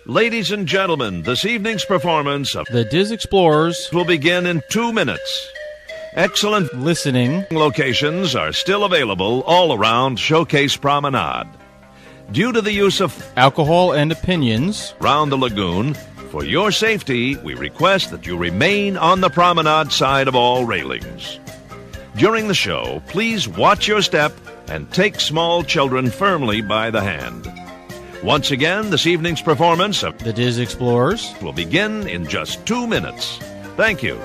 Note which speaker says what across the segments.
Speaker 1: Ladies and gentlemen, this evening's performance of
Speaker 2: The Diz Explorers
Speaker 1: will begin in 2 minutes. Excellent
Speaker 2: listening
Speaker 1: locations are still available all around Showcase Promenade. Due to the use of
Speaker 2: alcohol and opinions
Speaker 1: around the lagoon, for your safety, we request that you remain on the promenade side of all railings. During the show, please watch your step and take small children firmly by the hand. Once again, this evening's performance of
Speaker 2: The Diz Explorers
Speaker 1: will begin in just 2 minutes. Thank you.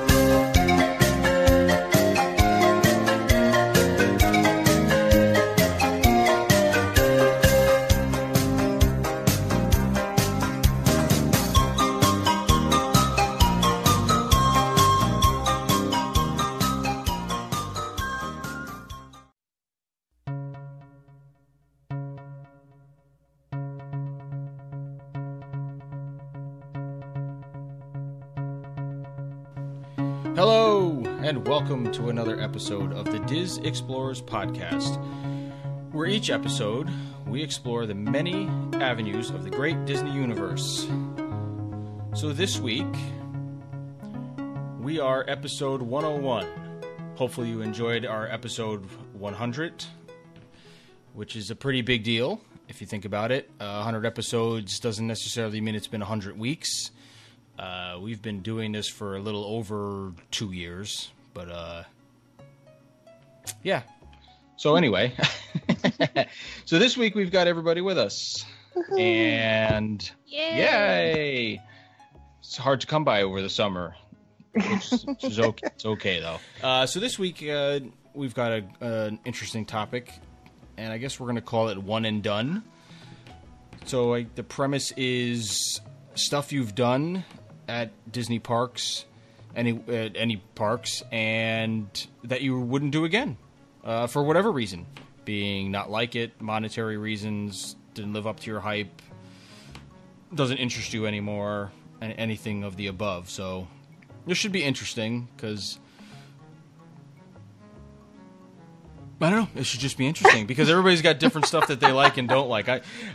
Speaker 2: Hello, and welcome to another episode of the Diz Explorers podcast, where each episode we explore the many avenues of the great Disney universe. So this week, we are episode 101. Hopefully you enjoyed our episode 100, which is a pretty big deal, if you think about it. 100 episodes doesn't necessarily mean it's been 100 weeks. We've been doing this for a little over 2 years, but yeah. So anyway, so this week we've got everybody with us, and yay! It's hard to come by over the summer, which is okay. It's okay though. So this week we've got an interesting topic, and I guess we're going to call it one and done. So the premise is stuff you've done at Disney parks, any parks, and that you wouldn't do again, for whatever reason, being not like it, monetary reasons, didn't live up to your hype, doesn't interest you anymore, and anything of the above. So this should be interesting because I don't know. It should just be interesting because everybody's got different stuff that they like and don't like.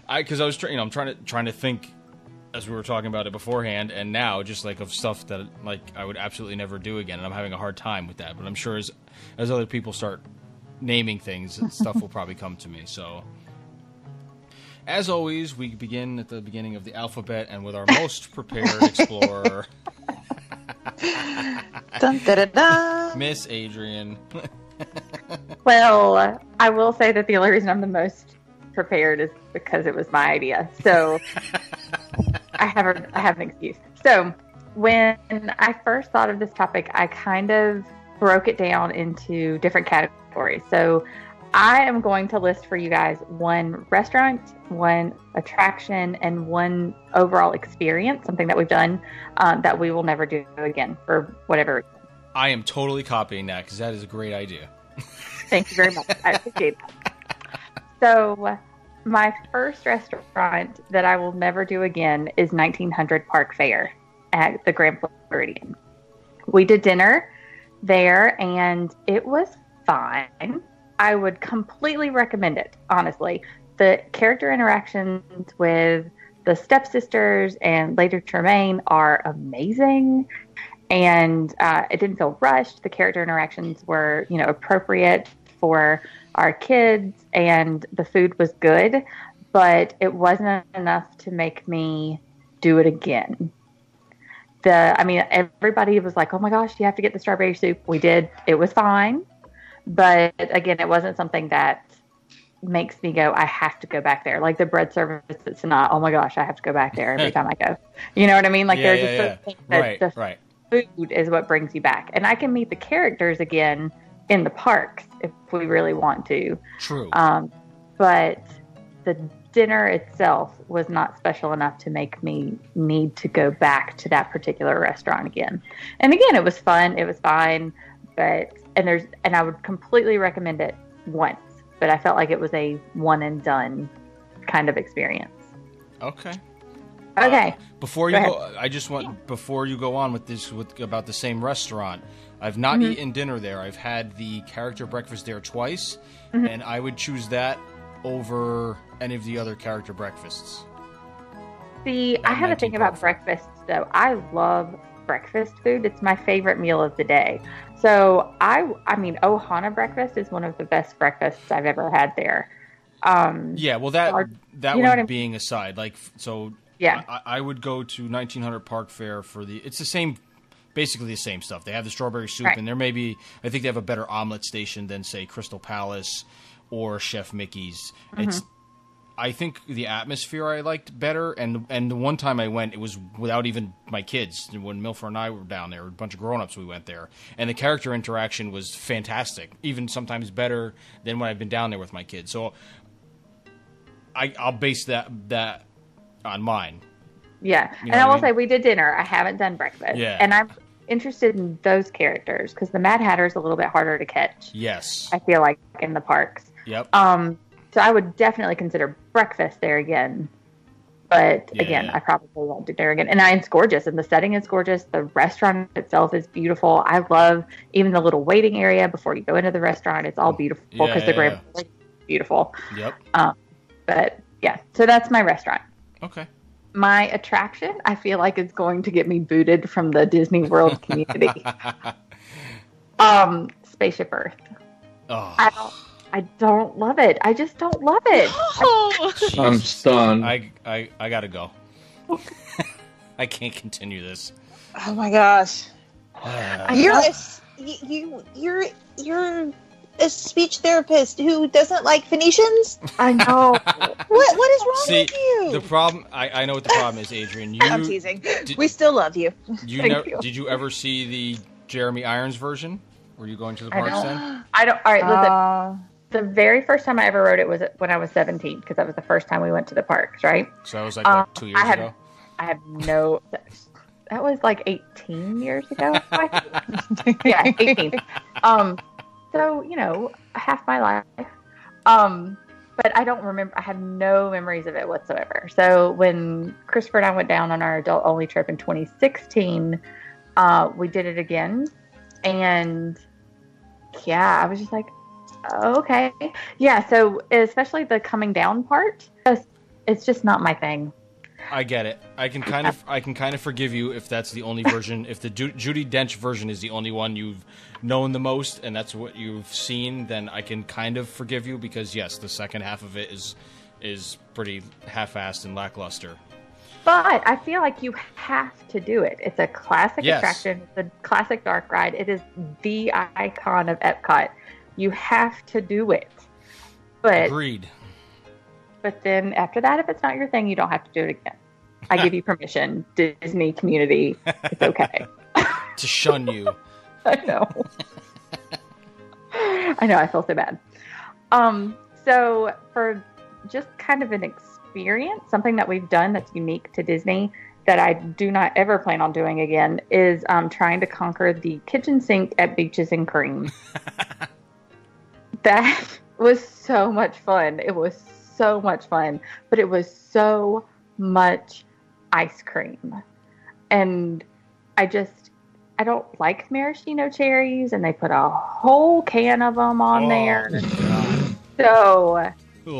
Speaker 2: Because I was I'm trying to think as we were talking about it beforehand, and now just like of stuff that like I would absolutely never do again, and I'm having a hard time with that. But I'm sure as other people start naming things, stuff will probably come to me. So, as always, we begin at the beginning of the alphabet, and with our most prepared explorer,
Speaker 3: dun, da, da, da.
Speaker 2: Miss Adrianne.
Speaker 3: Well, I will say that the only reason I'm the most prepared is because it was my idea. So I have an excuse. So when I first thought of this topic, I kind of broke it down into different categories. So I am going to list for you guys one restaurant, one attraction, and one overall experience, something that we've done that we will never do again for whatever reason.
Speaker 2: I am totally copying that because that is a great idea.
Speaker 3: Thank you very much. I appreciate that. So my first restaurant that I will never do again is 1900 Park Fair at the Grand Floridian. We did dinner there, and it was fine. I would completely recommend it, honestly. The character interactions with the stepsisters and Lady Tremaine are amazing, and it didn't feel rushed. The character interactions were, appropriate for our kids, and the food was good, but it wasn't enough to make me do it again. Everybody was like, oh my gosh, you have to get the strawberry soup. We did. It was fine. But again, it wasn't something that makes me go, I have to go back there. Like the bread service at Sanaa, oh my gosh, I have to go back there every time I go. You know what I mean? Like there's a certain thing that food is what brings you back. And I can meet the characters again in the parks if we really want to.
Speaker 2: True.
Speaker 3: But the dinner itself was not special enough to make me need to go back to that particular restaurant again. And again, it was fun. It was fine. And I would completely recommend it once, but I felt like it was a one and done kind of experience.
Speaker 2: Okay.
Speaker 3: Before
Speaker 2: you go on with this about the same restaurant, I've not eaten dinner there. I've had the character breakfast there twice, and I would choose that over any of the other character breakfasts.
Speaker 3: See, I have a thing about breakfast, though. I love breakfast food. It's my favorite meal of the day. So I mean, Ohana breakfast is one of the best breakfasts I've ever had there.
Speaker 2: Yeah, well, that one being aside, like, so
Speaker 3: yeah,
Speaker 2: I would go to 1900 Park Fair for it's the same, basically the same stuff. They have the strawberry soup, and I think they have a better omelet station than, say, Crystal Palace or Chef Mickey's. Mm-hmm. I think the atmosphere I liked better, and the one time I went, it was without even my kids. When Milford and I were down there, a bunch of grown-ups, we went there. And the character interaction was fantastic, even sometimes better than when I've been down there with my kids. So I'll base that on mine.
Speaker 3: Yeah, and I will say we did dinner. I haven't done breakfast.
Speaker 2: Yeah.
Speaker 3: And I'm interested in those characters, because the Mad Hatter is a little bit harder to catch.
Speaker 2: Yes.
Speaker 3: I feel like in the parks.
Speaker 2: Yep.
Speaker 3: So I would definitely consider breakfast there again. But again, I probably won't do there again. And it's gorgeous. And the setting is gorgeous. The restaurant itself is beautiful. I love even the little waiting area before you go into the restaurant. It's all beautiful because the Grand is beautiful.
Speaker 2: Yep.
Speaker 3: But yeah, so that's my restaurant.
Speaker 2: Okay.
Speaker 3: My attraction, I feel like, is going to get me booted from the Disney World community. Spaceship Earth.
Speaker 2: Oh.
Speaker 3: I don't love it. I just don't love it.
Speaker 4: I'm stunned.
Speaker 2: I gotta go. I can't continue this.
Speaker 5: Oh my gosh. You're a speech therapist who doesn't like Phoenicians?
Speaker 3: I know.
Speaker 5: What is wrong with you?
Speaker 2: The problem, I know what the problem is, Adrianne.
Speaker 5: I'm teasing. We still love you.
Speaker 2: Did you ever see the Jeremy Irons version? Were you going to the parks then?
Speaker 3: I don't. All right, listen. The very first time I ever rode it was when I was 17, because that was the first time we went to the parks, right?
Speaker 2: So that was like 2 years ago?
Speaker 3: I have no... That was like 18 years ago, I think. Yeah, 18. So, half my life. But I don't remember. I have no memories of it whatsoever. So when Christopher and I went down on our adult-only trip in 2016, we did it again. And, yeah, I was just like, okay. Yeah, so especially the coming down part, it's just not my thing.
Speaker 2: I get it. I can kind of forgive you if that's the only version. If the Judi Dench version is the only one you've known the most, and that's what you've seen, then I can kind of forgive you, because yes, the second half of it is pretty half-assed and lackluster.
Speaker 3: But I feel like you have to do it. It's a classic attraction. It's a classic dark ride. It is the icon of Epcot. You have to do it. But
Speaker 2: agreed.
Speaker 3: But then after that, if it's not your thing, you don't have to do it again. I give you permission, Disney community. It's okay.
Speaker 2: To shun you.
Speaker 3: I know. I feel so bad. So for just kind of an experience, something that we've done that's unique to Disney that I do not ever plan on doing again is trying to conquer the kitchen sink at Beaches and Cream. That was so much fun. It was so much fun, but it was so much ice cream. And I don't like maraschino cherries, and they put a whole can of them on there. God. So,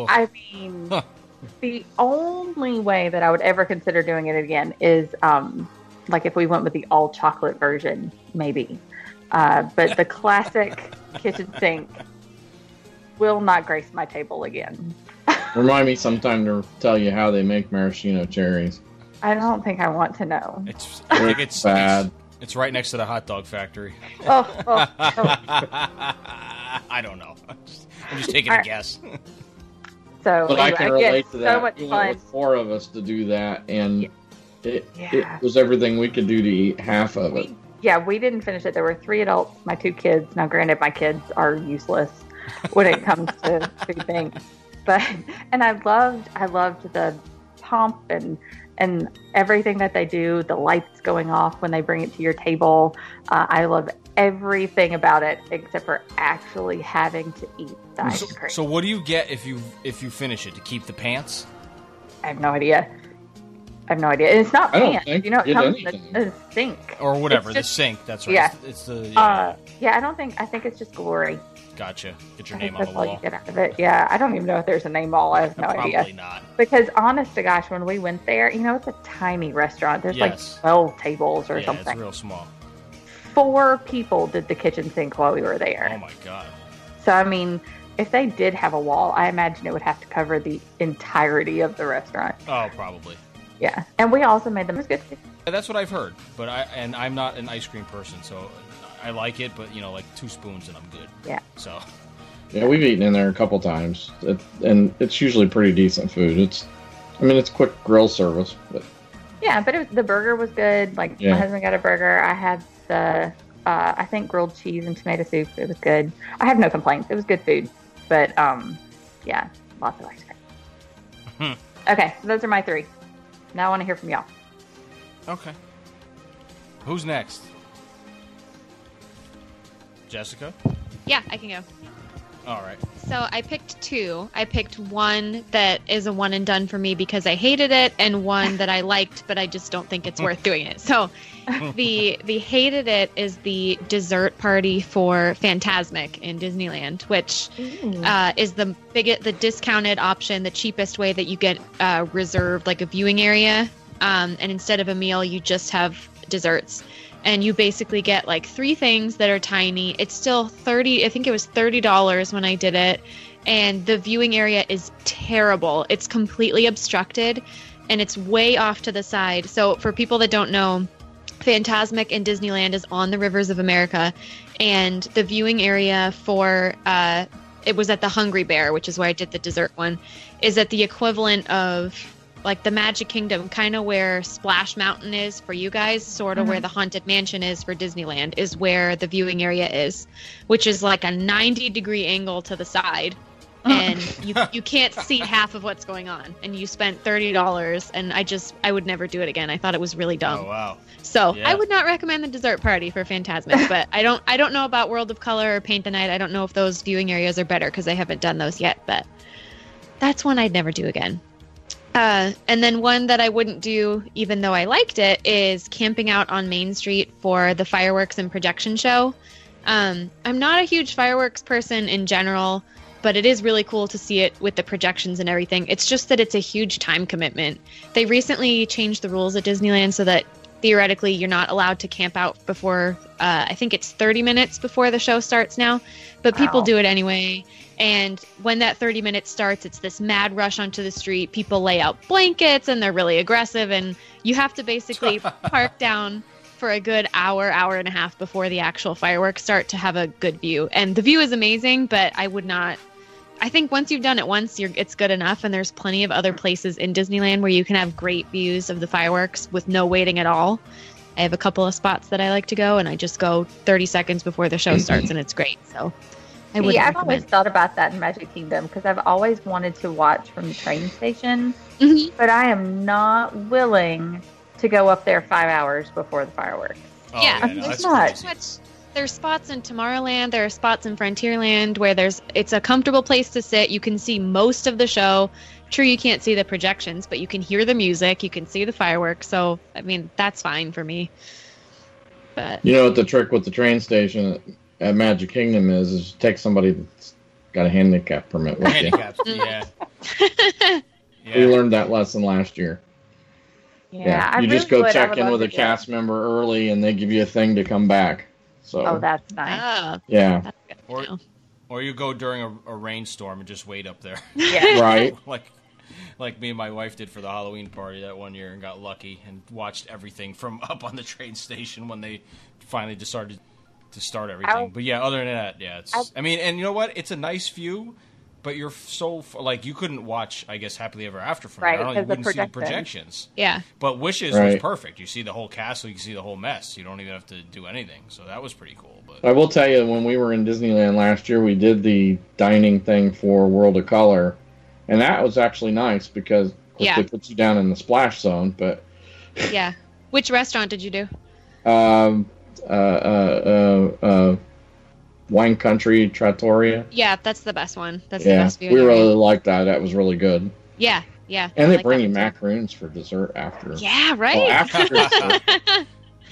Speaker 3: I mean, the only way that I would ever consider doing it again is, like if we went with the all chocolate version, maybe. But the classic kitchen sink will not grace my table again.
Speaker 4: Remind me sometime to tell you how they make maraschino cherries.
Speaker 3: I don't think I want to know.
Speaker 2: I think it's
Speaker 4: bad.
Speaker 2: It's right next to the hot dog factory.
Speaker 3: Oh.
Speaker 2: I don't know. I'm just taking a guess.
Speaker 3: So,
Speaker 4: but I can relate to that.
Speaker 3: So much
Speaker 4: we
Speaker 3: fun.
Speaker 4: went with 4 of us to do that, and it was everything we could do to eat half of it.
Speaker 3: We didn't finish it. There were 3 adults, my 2 kids. Now, granted, my kids are useless when it comes to food things. And I loved the pomp and everything that they do, the lights going off when they bring it to your table. I love everything about it except for actually having to eat the ice cream.
Speaker 2: So what do you get if you finish it? To keep the pants?
Speaker 3: I have no idea. And it's not pants. It comes in a sink.
Speaker 2: Or whatever, the sink. That's right.
Speaker 3: Yeah.
Speaker 2: It's the...
Speaker 3: I think it's just glory.
Speaker 2: Gotcha. Get your
Speaker 3: I think
Speaker 2: name on the
Speaker 3: that's all you
Speaker 2: wall.
Speaker 3: get out of it. Yeah, I don't even know if there's a name wall. I have no
Speaker 2: Probably
Speaker 3: idea.
Speaker 2: not.
Speaker 3: Because honest to gosh, when we went there, it's a tiny restaurant. There's like
Speaker 2: Yes.
Speaker 3: 12 tables or
Speaker 2: Yeah,
Speaker 3: something.
Speaker 2: it's real small.
Speaker 3: 4 people did the kitchen sink while we were there.
Speaker 2: Oh my god.
Speaker 3: So, I mean, if they did have a wall, I imagine it would have to cover the entirety of the restaurant.
Speaker 2: Oh, probably.
Speaker 3: Yeah. And we also made them. It was good.
Speaker 2: That's what I've heard. But I'm not an ice cream person, so I like it. But like 2 spoons and I'm good.
Speaker 3: Yeah.
Speaker 2: So.
Speaker 4: Yeah, we've eaten in there a couple times, and it's usually pretty decent food. It's quick grill service, but
Speaker 3: Yeah, but the burger was good. Like,
Speaker 4: Yeah.
Speaker 3: my husband got a burger. I had the, I think, grilled cheese and tomato soup. It was good. I have no complaints. It was good food. But, yeah, lots of ice cream. Okay, so those are my 3. Now I want to hear from y'all.
Speaker 2: Okay. Who's next? Jessica?
Speaker 6: Yeah, I can go.
Speaker 2: All right.
Speaker 6: So I picked 2. I picked one that is a one and done for me because I hated it, and one that I liked, but I just don't think it's worth doing it. So the hated it is the dessert party for Fantasmic in Disneyland, which is the discounted option, the cheapest way that you get reserved like a viewing area. And instead of a meal, you just have desserts. And you basically get like 3 things that are tiny. It's still I think it was $30 when I did it. And the viewing area is terrible. It's completely obstructed and it's way off to the side. So for people that don't know, Fantasmic in Disneyland is on the Rivers of America. And the viewing area for, it was at the Hungry Bear, which is where I did the dessert one, is at the equivalent of like the Magic Kingdom, kind of where Splash Mountain is for you guys, sort of where the Haunted Mansion is for Disneyland, is where the viewing area is, which is like a 90-degree angle to the side. And you can't see half of what's going on. And you spent $30, and I would never do it again. I thought it was really dumb.
Speaker 2: Oh, wow.
Speaker 6: So
Speaker 2: Yeah.
Speaker 6: I would not recommend the dessert party for Fantasmic, but I don't know about World of Color or Paint the Night. I don't know if those viewing areas are better because I haven't done those yet, but that's one I'd never do again. And then one that I wouldn't do, even though I liked it, is camping out on Main Street for the fireworks and projection show. I'm not a huge fireworks person in general, but it is really cool to see it with the projections and everything. It's just that it's a huge time commitment. They recently changed the rules at Disneyland so that theoretically you're not allowed to camp out before, I think it's 30 minutes before the show starts now, but people do it anyway. And when that 30 minutes starts, it's this mad rush onto the street. People lay out blankets and they're really aggressive. And you have to basically park down for a good hour and a half before the actual fireworks start to have a good view. And the view is amazing, but I think once you've done it once, it's good enough. And there's plenty of other places in Disneyland where you can have great views of the fireworks with no waiting at all. I have a couple of spots that I like to go, and I just go 30 seconds before the show starts, and it's great. So
Speaker 3: I've always thought about that in Magic Kingdom because I've always wanted to watch from the train station, but I am not willing to go up there 5 hours before the fireworks.
Speaker 2: Oh,
Speaker 6: Yeah,
Speaker 2: no,
Speaker 3: it's
Speaker 2: that's
Speaker 3: not.
Speaker 2: crazy.
Speaker 6: There's spots in Tomorrowland, there are spots in Frontierland where it's a comfortable place to sit. You can see most of the show. True, you can't see the projections, but you can hear the music, you can see the fireworks. So, I mean, that's fine for me. But
Speaker 4: you know what the trick with the train station at Magic Kingdom is take somebody that's got a handicap permit with you.
Speaker 2: Handicaps, yeah.
Speaker 4: We learned that lesson last year.
Speaker 3: Yeah, I
Speaker 4: you just
Speaker 3: really
Speaker 4: go
Speaker 3: would. I
Speaker 4: check
Speaker 3: would
Speaker 4: in
Speaker 3: love
Speaker 4: with
Speaker 3: to
Speaker 4: a
Speaker 3: do it.
Speaker 4: cast member early, and they give you a thing to come back. So
Speaker 3: Oh, that's nice.
Speaker 4: yeah,
Speaker 6: that's good to
Speaker 2: Or,
Speaker 6: know.
Speaker 2: or you go during a rainstorm and just wait up there.
Speaker 3: Yeah.
Speaker 4: right.
Speaker 2: like me and my wife did for the Halloween party that one year and got lucky and watched everything from up on the train station when they finally decided to start everything. But yeah, other than that, yeah, I mean, and you know what? It's a nice view, but you're so like you couldn't watch, I guess, Happily Ever After from
Speaker 3: Right,
Speaker 2: there. You
Speaker 3: because the
Speaker 2: wouldn't see the
Speaker 3: projections.
Speaker 2: projections.
Speaker 6: Yeah.
Speaker 2: But Wishes was
Speaker 4: Right.
Speaker 2: perfect. You see the whole castle, you can see the whole mess. You don't even have to do anything. So that was pretty cool. But
Speaker 4: I will tell you, when we were in Disneyland last year, we did the dining thing for World of Color, and that was actually nice because of course, they put you down in the splash zone. But
Speaker 6: Yeah. Which restaurant did you do?
Speaker 4: Wine Country Trattoria.
Speaker 6: Yeah, that's the best one. That's the
Speaker 4: Yeah,
Speaker 6: best
Speaker 4: we
Speaker 6: viewing area.
Speaker 4: really liked that. That was really good.
Speaker 6: Yeah, yeah.
Speaker 4: And
Speaker 6: I
Speaker 4: they
Speaker 6: like
Speaker 4: bring
Speaker 6: that
Speaker 4: you
Speaker 6: one, too.
Speaker 4: macaroons for dessert after.
Speaker 6: Yeah, right.
Speaker 4: Oh, after dessert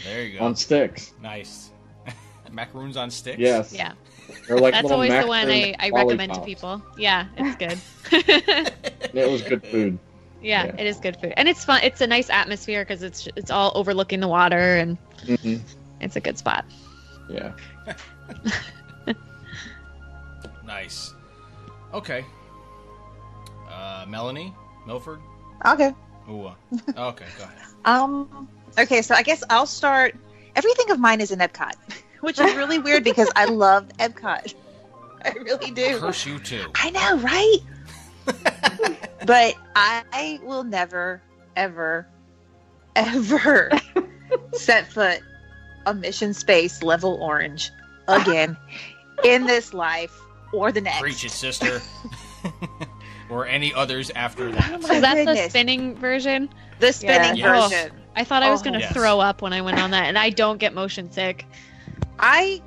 Speaker 2: there you go.
Speaker 4: on sticks.
Speaker 2: Nice. Macaroons on sticks?
Speaker 4: Yes.
Speaker 6: Yeah.
Speaker 4: They're like
Speaker 6: That's
Speaker 4: little
Speaker 6: always the one
Speaker 4: macaroon
Speaker 6: I recommend to
Speaker 4: lollipops.
Speaker 6: people. Yeah, it's good.
Speaker 4: It was good food.
Speaker 6: Yeah,
Speaker 4: Yeah.
Speaker 6: it is good food. And it's fun. It's a nice atmosphere because it's all overlooking the water, and
Speaker 4: Hmm.
Speaker 6: it's a good spot.
Speaker 4: Yeah.
Speaker 2: Nice. Okay. Melanie? Milford?
Speaker 5: Okay.
Speaker 2: Ooh. Okay, go ahead.
Speaker 5: Okay, so I guess I'll start. Everything of mine is in Epcot, which is really weird because I love Epcot. I really do.
Speaker 2: Curse you too.
Speaker 5: I know, right? But I will never, ever, ever set foot on Mission Space Level Orange again in this life or the next.
Speaker 2: Preach it, sister. Or any others after that.
Speaker 5: Oh my
Speaker 6: Is that the
Speaker 5: goodness.
Speaker 6: spinning version?
Speaker 5: The spinning
Speaker 2: Yes.
Speaker 5: version.
Speaker 6: I thought I was
Speaker 5: Oh,
Speaker 6: going to
Speaker 2: yes.
Speaker 6: throw up when I went on that, and I don't get motion sick.
Speaker 5: I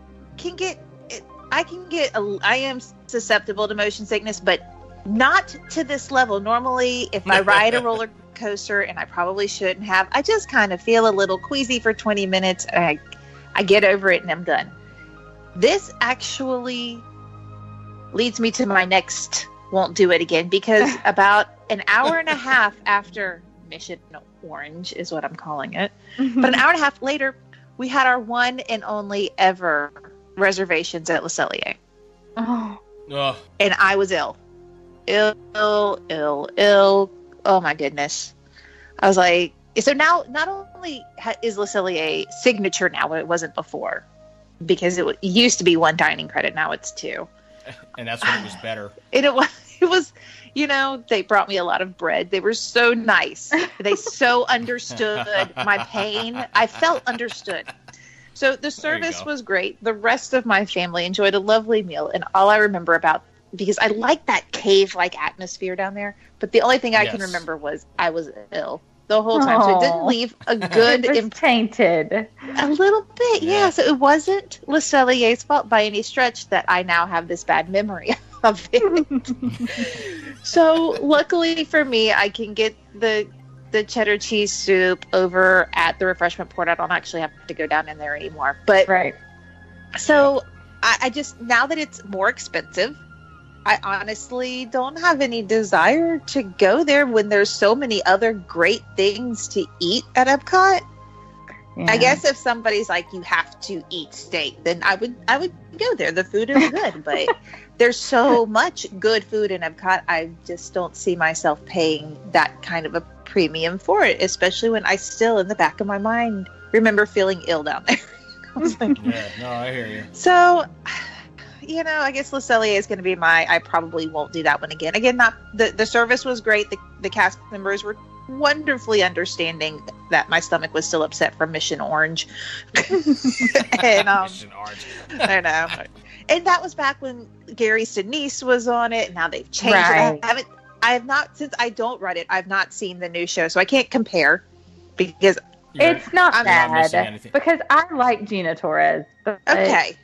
Speaker 5: am susceptible to motion sickness, but not to this level. Normally, if I ride a roller coaster, and I probably shouldn't have, I just kind of feel a little queasy for 20 minutes, and I get over it, and I'm done. This actually leads me to my next won't do it again, because about an hour and a half after Mission Orange is what I'm calling it, but an hour and a half later, we had our one and only ever reservations at Le Cellier.
Speaker 3: Oh,
Speaker 2: Ugh.
Speaker 5: And I was ill. Ill. Oh my goodness. I was like, so now not only is Le Cellier signature now, but it wasn't before, because it used to be 1 dining credit. Now it's 2.
Speaker 2: And that's when it was better.
Speaker 5: And it was, they brought me a lot of bread. They were so nice. They so understood my pain. I felt understood. So the service was great. The rest of my family enjoyed a lovely meal. And all I remember because I like that cave-like atmosphere down there, but the only thing I can remember was I was ill the whole time. So it didn't leave a good
Speaker 3: it was tainted.
Speaker 5: A little bit, yeah. So it wasn't Le Cellier's fault by any stretch that I now have this bad memory of it. So luckily for me, I can get the cheddar cheese soup over at the refreshment port. I don't actually have to go down in there anymore. But
Speaker 3: Right.
Speaker 5: so I just, now that it's more expensive, I honestly don't have any desire to go there when there's so many other great things to eat at Epcot.
Speaker 3: Yeah.
Speaker 5: I guess if somebody's like, you have to eat steak, then I would go there. The food is good, but there's so much good food in Epcot. I just don't see myself paying that kind of a premium for it, especially when I still, in the back of my mind, remember feeling ill down there. I was like,
Speaker 2: Yeah, no, I hear you.
Speaker 5: so, I guess Le Cellier is going to be I probably won't do that one again. Again, not the service was great. The cast members were wonderfully understanding that my stomach was still upset from Mission Orange. And
Speaker 2: Mission Orange.
Speaker 5: I know. And that was back when Gary Sinise was on it. Now they've changed
Speaker 3: Right.
Speaker 5: it. I have not, since I don't run it, I've not seen the new show, so I can't compare because
Speaker 3: It's not
Speaker 5: I'm
Speaker 2: not missing
Speaker 3: bad
Speaker 2: anything.
Speaker 3: because I like Gina Torres. But,
Speaker 5: okay.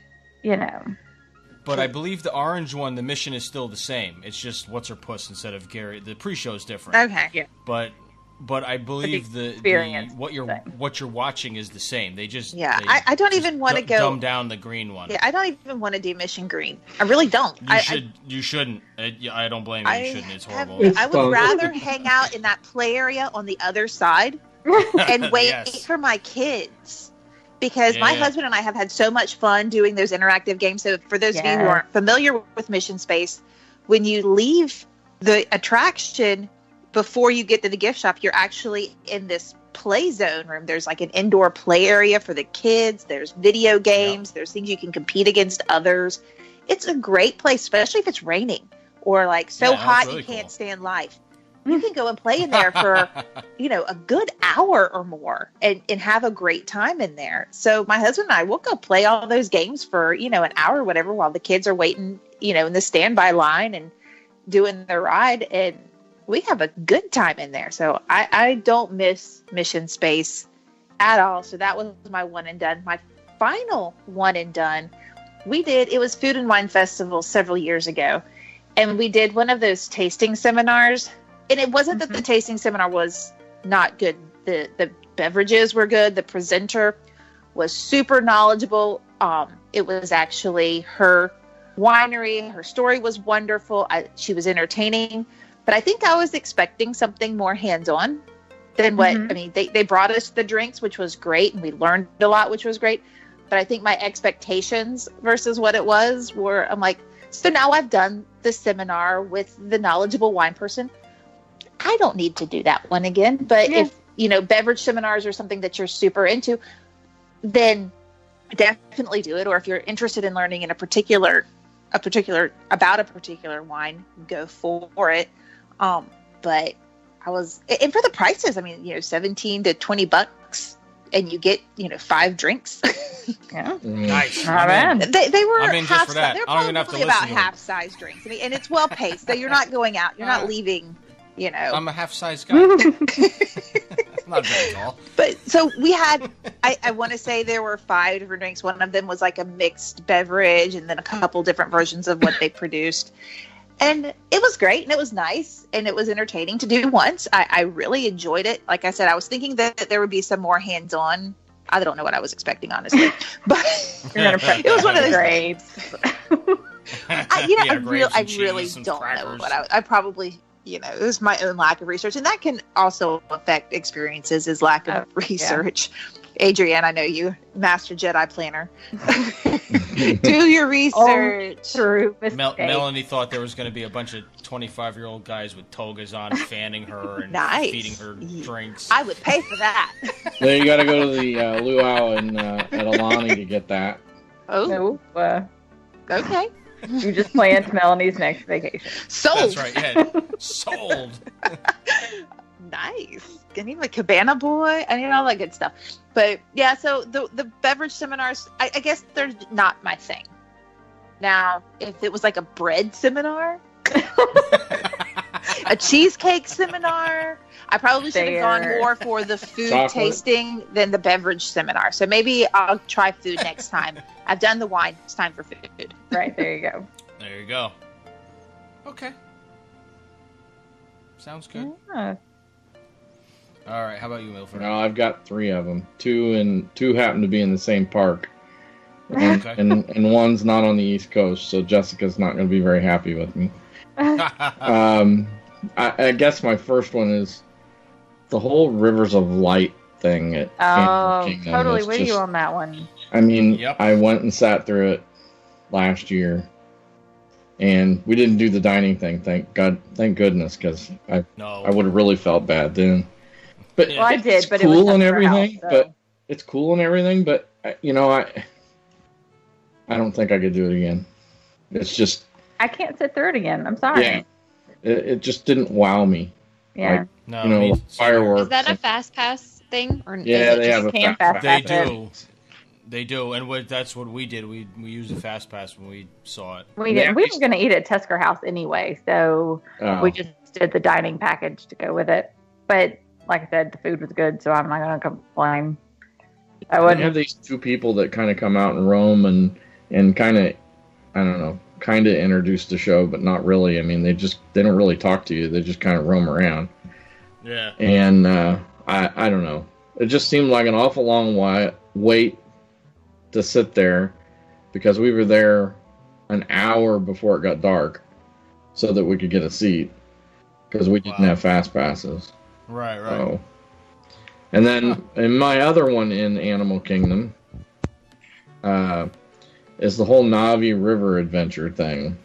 Speaker 2: But I believe the orange one, the mission is still the same. It's just what's her puss instead of Gary. The pre-show is different.
Speaker 5: Okay. Yeah.
Speaker 2: But I believe the
Speaker 3: experience
Speaker 2: what
Speaker 3: is the
Speaker 2: you're watching is the same. They just
Speaker 5: Yeah.
Speaker 2: they
Speaker 5: I don't
Speaker 2: just
Speaker 5: even want to go.
Speaker 2: dumb down the green one.
Speaker 5: Yeah, I don't even want to do Mission Green. I really don't.
Speaker 2: You shouldn't. I don't blame you. You shouldn't. It's horrible.
Speaker 4: It's
Speaker 5: I would
Speaker 4: fun.
Speaker 5: rather hang out in that play area on the other side and wait
Speaker 2: Yes.
Speaker 5: for my kids. Because my
Speaker 2: Yeah.
Speaker 5: husband and I have had so much fun doing those interactive games. So for those of you who
Speaker 3: Yes.
Speaker 5: aren't familiar with Mission Space, when you leave the attraction before you get to the gift shop, you're actually in this play zone room. There's like an indoor play area for the kids. There's video games. There's things you can compete against others. It's a great place, especially if it's raining or like so
Speaker 2: Yeah, that's
Speaker 5: hot
Speaker 2: really
Speaker 5: you can't
Speaker 2: cool.
Speaker 5: stand life. You can go and play in there for, a good hour or more and have a great time in there. So my husband and I will go play all those games for, an hour or whatever while the kids are waiting, in the standby line and doing the ride. And we have a good time in there. So I don't miss Mission Space at all. So that was my one and done. My final one and done, it was Food and Wine Festival several years ago. And we did one of those tasting seminars. And it wasn't that the tasting seminar was not good. The beverages were good. The presenter was super knowledgeable. It was actually her winery. Her story was wonderful. She was entertaining, but I think I was expecting something more hands-on than what, I mean, they brought us the drinks, which was great, and we learned a lot, which was great. But I think my expectations versus what it was were, I'm like, so now I've done the seminar with the knowledgeable wine person. I don't need to do that one again. But if, beverage seminars are something that you're super into, then definitely do it. Or if you're interested in learning in a particular wine, go for it. But I was, and for the prices, I mean, $17 to $20, and you get, 5 drinks.
Speaker 3: Yeah.
Speaker 2: Nice.
Speaker 3: Not bad.
Speaker 5: They were
Speaker 2: I'm in just
Speaker 5: half.
Speaker 2: for that.
Speaker 5: They're
Speaker 2: I don't even have to
Speaker 5: probably
Speaker 2: listen
Speaker 5: about
Speaker 2: to them.
Speaker 5: half-size drinks. I mean, and it's well paced, so you're not going out. You're not leaving.
Speaker 2: I'm a half-size guy. I'm not very tall.
Speaker 5: But so we had. I want to say there were 5 different drinks. One of them was like a mixed beverage, and then a couple different versions of what they produced. And it was great, and it was nice, and it was entertaining to do once. I really enjoyed it. Like I said, I was thinking that there would be some more hands-on. I don't know what I was expecting, honestly, but it was one of those
Speaker 3: grapes.
Speaker 5: I really don't know what I probably, it was my own lack of research, and that can also affect experiences, is lack of research. Yeah. Adrianne, I know you, master Jedi planner. Do your research.
Speaker 3: True.
Speaker 2: Melanie thought there was going to be a bunch of 25-year-old guys with togas on, fanning her and feeding her drinks.
Speaker 5: I would pay for that.
Speaker 4: Then you got to go to the luau at Alani to get that.
Speaker 5: Oh.
Speaker 3: No.
Speaker 5: Okay.
Speaker 3: You just planned Melanie's next vacation.
Speaker 5: Sold.
Speaker 2: That's right. Yeah. Sold.
Speaker 5: Nice. I need my cabana boy. I need all that good stuff. But yeah, so the beverage seminars, I guess they're not my thing. Now, if it was like a bread seminar, a cheesecake seminar, I probably should have gone more for the food tasting than the beverage seminar. So maybe I'll try food next time. I've done the wine. It's time for food.
Speaker 3: Right, there you go.
Speaker 2: There you go. Okay. Sounds good.
Speaker 3: Yeah.
Speaker 2: All right, how about you, Milford?
Speaker 4: No, I've got 3 of them. 2 happen to be in the same park. And,
Speaker 2: Okay.
Speaker 4: and one's not on the East Coast, so Jessica's not going to be very happy with me. I guess my first one is the whole Rivers of Light thing at Animal Kingdom.
Speaker 3: Totally with you on that one.
Speaker 4: I mean,
Speaker 2: Yep.
Speaker 4: I went and sat through it last year, and we didn't do the dining thing. Thank goodness, because I would have really felt bad then. But
Speaker 3: well, I did,
Speaker 4: it's
Speaker 3: but
Speaker 4: cool
Speaker 3: it was
Speaker 4: and
Speaker 3: at her
Speaker 4: everything.
Speaker 3: house, so.
Speaker 4: But it's cool and everything. But I don't think I could do it again. It's just
Speaker 3: I can't sit through it again. I'm sorry.
Speaker 4: Yeah, it just didn't wow me.
Speaker 3: Yeah.
Speaker 4: Like,
Speaker 2: No,
Speaker 4: fireworks.
Speaker 6: Is that a fast pass thing? Or
Speaker 4: Yeah, they have a
Speaker 3: can't
Speaker 4: fast
Speaker 3: fast
Speaker 2: They
Speaker 3: pass
Speaker 2: do. They do, and that's what we did. We used the fast pass when we saw it.
Speaker 3: We were going to eat at Tusker House anyway, so we just did the dining package to go with it. But like I said, the food was good, so I'm not going to complain. I
Speaker 4: wouldn't have these 2 people that kind of come out and roam and kind of, I don't know, kind of introduce the show, but not really. I mean, they don't really talk to you. They just kind of roam around.
Speaker 2: Yeah.
Speaker 4: And I don't know. It just seemed like an awful long wait to sit there, because we were there an hour before it got dark so that we could get a seat, because we didn't have fast passes.
Speaker 2: Right.
Speaker 4: So, and then in my other one in Animal Kingdom is the whole Navi River adventure thing.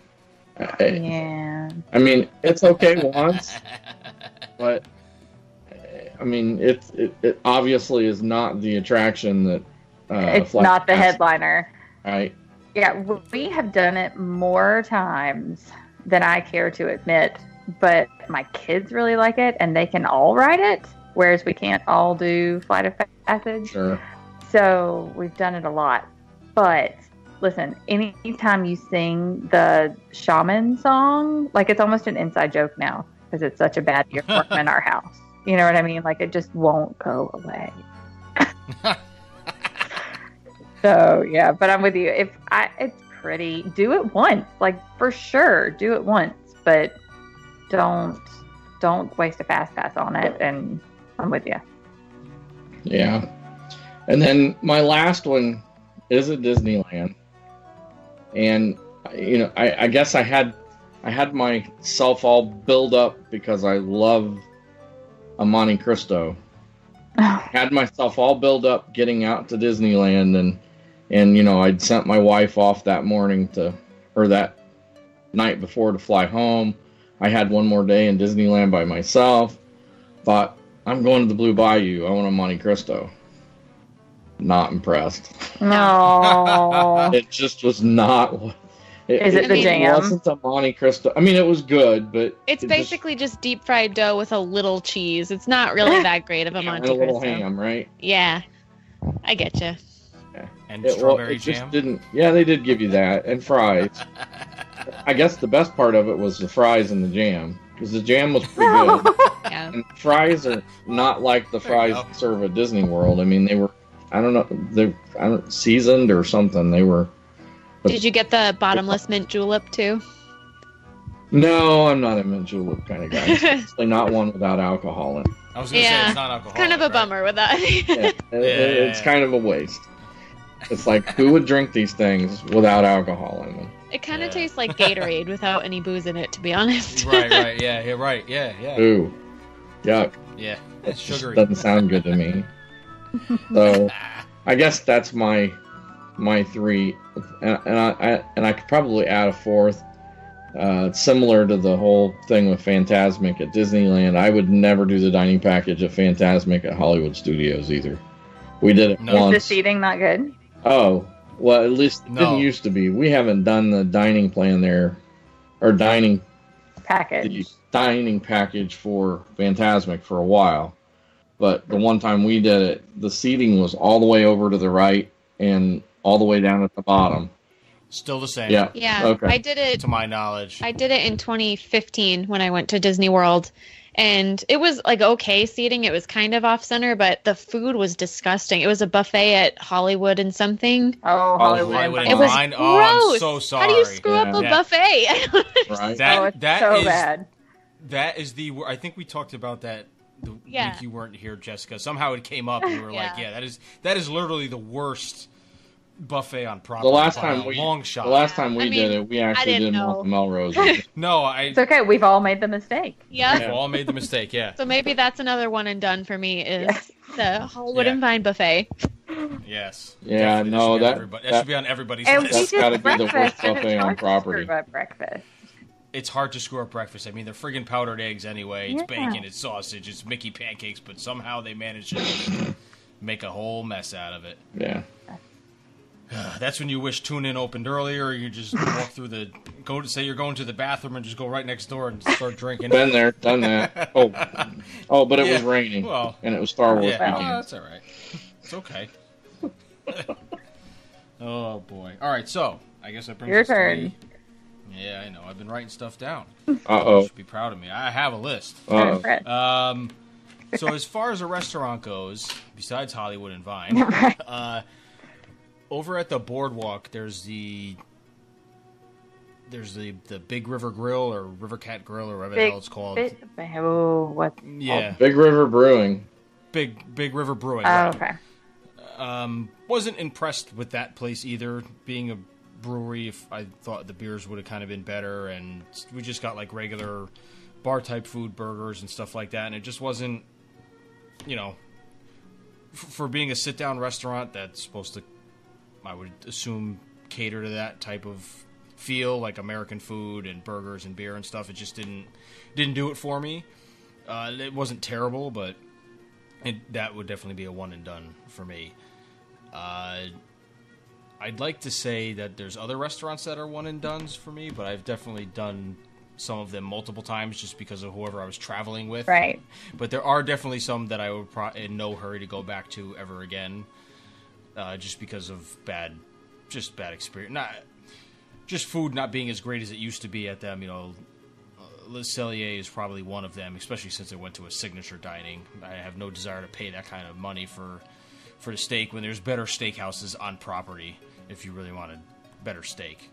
Speaker 3: Yeah.
Speaker 4: I mean, it's okay once, but I mean, it obviously is not the attraction that
Speaker 3: it's not the headliner.
Speaker 4: Right.
Speaker 3: Yeah, we have done it more times than I care to admit, but my kids really like it, and they can all ride it, whereas we can't all do Flight of Passage.
Speaker 4: Sure.
Speaker 3: So we've done it a lot. But listen, anytime you sing the shaman song, like, it's almost an inside joke now, because it's such a bad earworm in our house. You know what I mean? Like, it just won't go away. So yeah, but I'm with you. It's pretty. Do it once, like, for sure. Do it once, but don't waste a fast pass on it. And I'm with you.
Speaker 4: Yeah. And then my last one is a Disneyland, and I guess I had myself all built up because I love a Monte Cristo. Had myself all built up getting out to Disneyland, and I'd sent my wife off that morning or that night before to fly home. I had one more day in Disneyland by myself. Thought, I'm going to the Blue Bayou. I want a Monte Cristo. Not impressed.
Speaker 3: No.
Speaker 4: It just was not.
Speaker 3: Is it the jam?
Speaker 4: It wasn't a Monte Cristo. I mean, it was good, but
Speaker 6: It's basically just deep fried dough with a little cheese. It's not really that great of a Monte
Speaker 4: and a little
Speaker 6: Cristo.
Speaker 4: ham, right?
Speaker 6: Yeah, I get you.
Speaker 2: And strawberry jam.
Speaker 4: Didn't. Yeah, they did give you that and fries. I guess the best part of it was the fries and the jam, because the jam was pretty good.
Speaker 6: Yeah.
Speaker 4: And fries are not like the fries that serve at Disney World. I mean, they were, I don't know, seasoned or something. They were.
Speaker 6: Did you get the bottomless mint julep too?
Speaker 4: No, I'm not a mint julep kind of guy. Especially not one without alcohol in it.
Speaker 2: I was going to say it's not alcoholic.
Speaker 6: Kind of a
Speaker 2: right?
Speaker 6: bummer with that.
Speaker 4: It's kind of a waste. It's like, who would drink these things without alcohol in them?
Speaker 6: It kind of tastes like Gatorade without any booze in it, to be honest.
Speaker 2: Right, yeah, right, yeah.
Speaker 4: Ooh, yuck.
Speaker 2: Yeah,
Speaker 4: It
Speaker 2: it's sugary.
Speaker 4: doesn't sound good to me. So, I guess that's my three, and I could probably add a fourth. Similar to the whole thing with Fantasmic at Disneyland, I would never do the dining package of Fantasmic at Hollywood Studios either. We did it once.
Speaker 3: Is the seating not good?
Speaker 4: Oh, well, at least it didn't used to be. We haven't done the dining plan there, or dining
Speaker 3: Package.
Speaker 4: package for Fantasmic for a while. But the one time we did it, the seating was all the way over to the right and all the way down at the bottom.
Speaker 2: Still the same.
Speaker 4: Yeah.
Speaker 6: Yeah,
Speaker 4: Okay.
Speaker 6: I did it.
Speaker 2: To my knowledge.
Speaker 6: I did it in 2015 when I went to Disney World, and it was like okay seating. It was kind of off center, but the food was disgusting. It was a buffet at Hollywood and something.
Speaker 3: Oh, Hollywood.
Speaker 2: Hollywood
Speaker 6: It was
Speaker 2: Fine.
Speaker 6: gross.
Speaker 2: Oh, I'm so sorry.
Speaker 6: How do you screw up a
Speaker 2: Yeah.
Speaker 6: buffet?
Speaker 4: Right.
Speaker 2: That
Speaker 3: so
Speaker 2: is
Speaker 3: bad.
Speaker 2: that is the. I think we talked about that the
Speaker 6: Yeah.
Speaker 2: week you weren't here, Jessica. Somehow it came up, and we were like,
Speaker 6: Yeah.
Speaker 2: "Yeah, that is literally the worst buffet on property."
Speaker 4: The last
Speaker 2: by
Speaker 4: time
Speaker 2: a
Speaker 4: we
Speaker 2: long shot.
Speaker 4: The last time we
Speaker 6: I mean,
Speaker 4: did it, we actually
Speaker 6: didn't
Speaker 4: didn't
Speaker 6: know.
Speaker 4: want the Melrose.
Speaker 2: No,
Speaker 3: It's okay. We've all made the mistake.
Speaker 6: Yeah.
Speaker 2: we've all made the mistake. Yeah.
Speaker 6: So maybe that's another one and done for me is
Speaker 3: Yes.
Speaker 6: the Hollywood
Speaker 2: Yeah.
Speaker 6: and Vine buffet.
Speaker 2: Yes.
Speaker 4: Yeah,
Speaker 2: Definitely.
Speaker 4: no,
Speaker 2: that should be on everybody's
Speaker 3: And
Speaker 2: list.
Speaker 3: we
Speaker 4: That's
Speaker 3: did
Speaker 4: gotta be the worst
Speaker 3: breakfast, and
Speaker 4: buffet
Speaker 3: it's
Speaker 4: on
Speaker 3: hard to
Speaker 4: property.
Speaker 3: screw up breakfast.
Speaker 2: It's hard to screw up breakfast. I mean, they're friggin' powdered eggs anyway. It's
Speaker 3: Yeah.
Speaker 2: bacon, it's sausage, it's Mickey pancakes, but somehow they manage to just make a whole mess out of it.
Speaker 4: Yeah.
Speaker 2: That's when you wish Tune In opened earlier. You just walk through say you're going to the bathroom and just go right next door and start drinking.
Speaker 4: Been there, done that. Oh, but it was
Speaker 2: Yeah.
Speaker 4: raining,
Speaker 2: Well,
Speaker 4: and it was Star Wars
Speaker 2: Yeah,
Speaker 4: weekend.
Speaker 2: that's all right. It's okay. Oh boy! All right, so I guess that brings
Speaker 3: Your
Speaker 2: us to
Speaker 3: turn.
Speaker 2: me. Yeah, I know. I've been writing stuff down.
Speaker 4: Uh-oh.
Speaker 2: You should be proud of me. I have a list.
Speaker 4: Uh-oh.
Speaker 3: Fred.
Speaker 2: So as far as a restaurant goes, besides Hollywood and Vine,
Speaker 3: Right.
Speaker 2: over at the boardwalk, there's the Big River Grill or River Cat Grill or whatever the hell it's called.
Speaker 3: What?
Speaker 2: Yeah,
Speaker 4: Big River Brewing.
Speaker 2: Big River Brewing.
Speaker 3: Oh,
Speaker 2: right.
Speaker 3: okay.
Speaker 2: Wasn't impressed with that place either. Being a brewery, if I thought the beers would have kind of been better, and we just got like regular bar type food, burgers and stuff like that, and it just wasn't, for being a sit down restaurant that's supposed to, I would assume, cater to that type of feel, like American food and burgers and beer and stuff. It just didn't do it for me. It wasn't terrible, but that would definitely be a one and done for me. I'd like to say that there's other restaurants that are one and dones for me, but I've definitely done some of them multiple times just because of whoever I was traveling with.
Speaker 3: Right.
Speaker 2: But there are definitely some that I would in no hurry to go back to ever again, just because of bad experience. Not just food not being as great as it used to be at them. Le Cellier is probably one of them, especially since I went to a signature dining. I have no desire to pay that kind of money for the steak when there's better steakhouses on property if you really wanted better steak.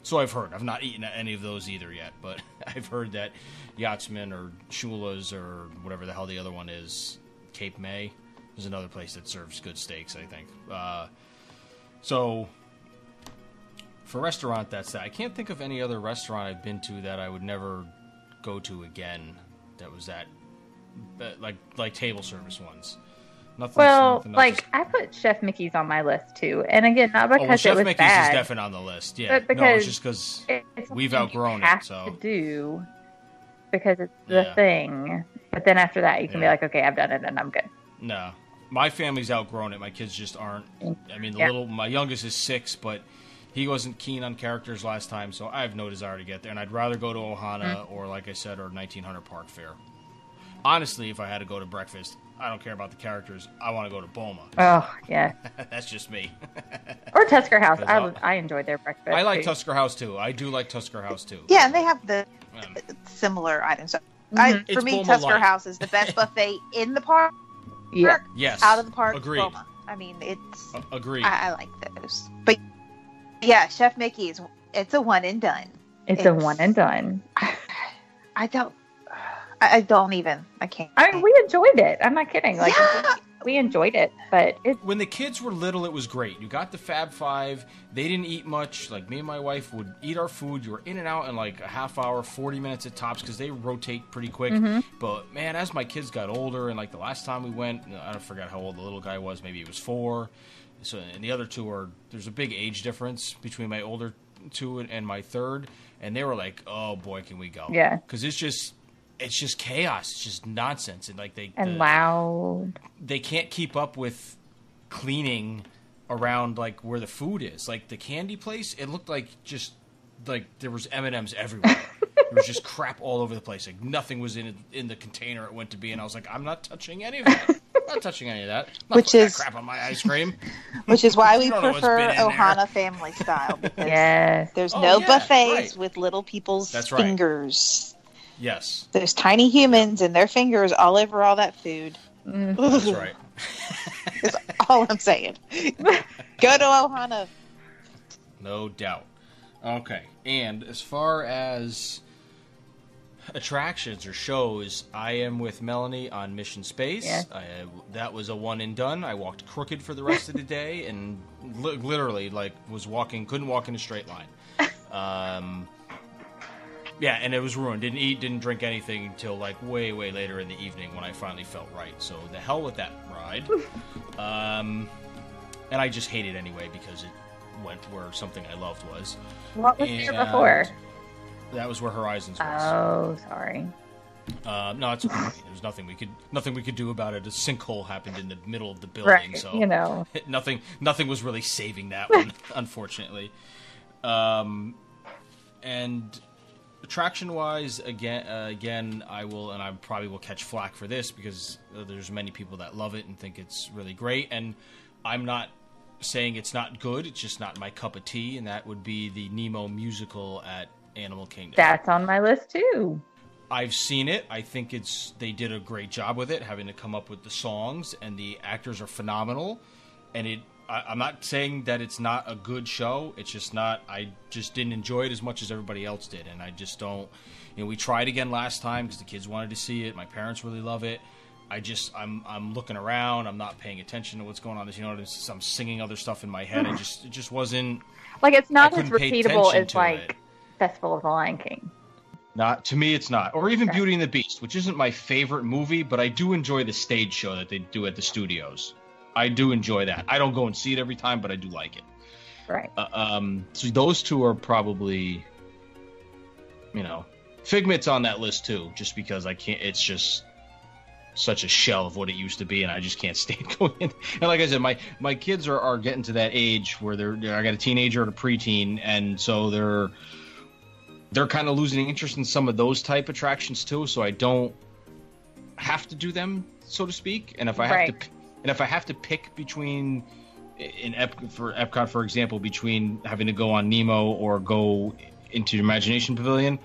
Speaker 2: So I've heard. I've not eaten at any of those either yet, but I've heard that Yachtsman or Shula's or whatever the hell the other one is, Cape May, is another place that serves good steaks, I think. So, for restaurant, that's that. I can't think of any other restaurant I've been to that I would never go to again. That was that, like table service ones. Nothing
Speaker 3: like I put Chef Mickey's on my list too, and again, not because
Speaker 2: Chef
Speaker 3: it was
Speaker 2: Mickey's
Speaker 3: bad,
Speaker 2: is definitely on the list. Yeah,
Speaker 3: but because
Speaker 2: it's just because
Speaker 3: it's
Speaker 2: we've
Speaker 3: something
Speaker 2: outgrown
Speaker 3: you have
Speaker 2: it. So
Speaker 3: to do because it's the thing. But then after that, you can be like, okay, I've done it and I'm good.
Speaker 2: no, my family's outgrown it. My kids just aren't. I mean, my youngest is 6, but he wasn't keen on characters last time, so I have no desire to get there. And I'd rather go to Ohana or, like I said, or 1900 Park Fair. Honestly, if I had to go to breakfast, I don't care about the characters. I want to go to Boma.
Speaker 3: Oh, yeah.
Speaker 2: That's just me.
Speaker 3: Or Tusker House. I enjoyed their breakfast.
Speaker 2: I like Tusker House, too. I do like Tusker House, too.
Speaker 5: Yeah, and they have the similar items. So for me,
Speaker 2: Boma
Speaker 5: Tusker
Speaker 2: Light.
Speaker 5: House is the best buffet in the park.
Speaker 3: Yeah.
Speaker 2: Yes.
Speaker 5: Out of the park,
Speaker 2: Agreed.
Speaker 5: Boma. I mean, it's...
Speaker 2: Agreed.
Speaker 5: I like those. But, yeah, Chef Mickey's, it's a one and done.
Speaker 3: It's a one and done.
Speaker 5: I can't.
Speaker 3: I mean, we enjoyed it. I'm not kidding. Like, we enjoyed it, but
Speaker 2: when the kids were little, it was great. You got the Fab Five. They didn't eat much. Like, me and my wife would eat our food. You were in and out in like a half hour, 40 minutes at tops, because they rotate pretty quick. But, man, as my kids got older, and like the last time we went, I forgot how old the little guy was. Maybe he was 4. So, and the other two there's a big age difference between my older 2 and my third. And they were like, oh, boy, can we go.
Speaker 3: Yeah.
Speaker 2: Because it's just chaos. It's just nonsense. And like
Speaker 3: loud.
Speaker 2: They can't keep up with cleaning around like where the food is. Like the candy place, it looked like just like there was M&Ms everywhere. There was just crap all over the place. Like nothing was in the container it went to be. And I was like, I'm not touching any of that. I'm not touching any of that. I'm not putting that crap on my ice cream.
Speaker 5: Which is why we
Speaker 2: You don't know what's
Speaker 5: prefer
Speaker 2: been in
Speaker 5: Ohana
Speaker 2: there.
Speaker 5: family style. Because there's no buffets with little people's fingers.
Speaker 2: Yes.
Speaker 5: There's tiny humans and their fingers all over all that food.
Speaker 2: That's right.
Speaker 5: That's all I'm saying. Go to Ohana.
Speaker 2: No doubt. Okay. And as far as attractions or shows, I am with Melanie on Mission Space.
Speaker 3: Yeah.
Speaker 2: That was a one and done. I walked crooked for the rest of the day and literally like couldn't walk in a straight line. Yeah, and it was ruined. Didn't eat, didn't drink anything until like way, way later in the evening when I finally felt right. So the hell with that ride. And I just hate it anyway because it went where something I loved was.
Speaker 3: What was there before?
Speaker 2: That was where Horizons was.
Speaker 3: Oh, sorry.
Speaker 2: No, it's okay. There's nothing we could do about it. A sinkhole happened in the middle of the building,
Speaker 3: Right,
Speaker 2: so
Speaker 3: you know.
Speaker 2: nothing was really saving that one, unfortunately. And attraction-wise, again, I will, and I probably will catch flack for this because there's many people that love it and think it's really great, and I'm not saying it's not good. It's just not my cup of tea, and that would be the Nemo musical at Animal Kingdom.
Speaker 3: That's on my list too.
Speaker 2: I've seen it. I think they did a great job with it, having to come up with the songs, and the actors are phenomenal. And I'm not saying that it's not a good show. It's just not. I just didn't enjoy it as much as everybody else did, and I just don't. We tried again last time because the kids wanted to see it. My parents really love it. I'm looking around. I'm not paying attention to what's going on. I'm singing other stuff in my head. It just wasn't.
Speaker 3: Like it's not
Speaker 2: I
Speaker 3: as
Speaker 2: couldn't pay
Speaker 3: repeatable
Speaker 2: attention
Speaker 3: as
Speaker 2: to
Speaker 3: like
Speaker 2: it.
Speaker 3: Festival of the Lion King.
Speaker 2: Not to me, it's not. Or even Beauty and the Beast, which isn't my favorite movie, but I do enjoy the stage show that they do at the studios. I do enjoy that. I don't go and see it every time, but I do like it.
Speaker 3: Right.
Speaker 2: So those two are probably, Figment's on that list too, just because I can't. It's just such a shell of what it used to be, and I just can't stand going in. And like I said, my kids are getting to that age where I got a teenager and a preteen, and so they're kind of losing interest in some of those type attractions too. So I don't have to do them, so to speak. And if I have to pick between for Epcot, for example, between having to go on Nemo or go into Imagination Pavilion,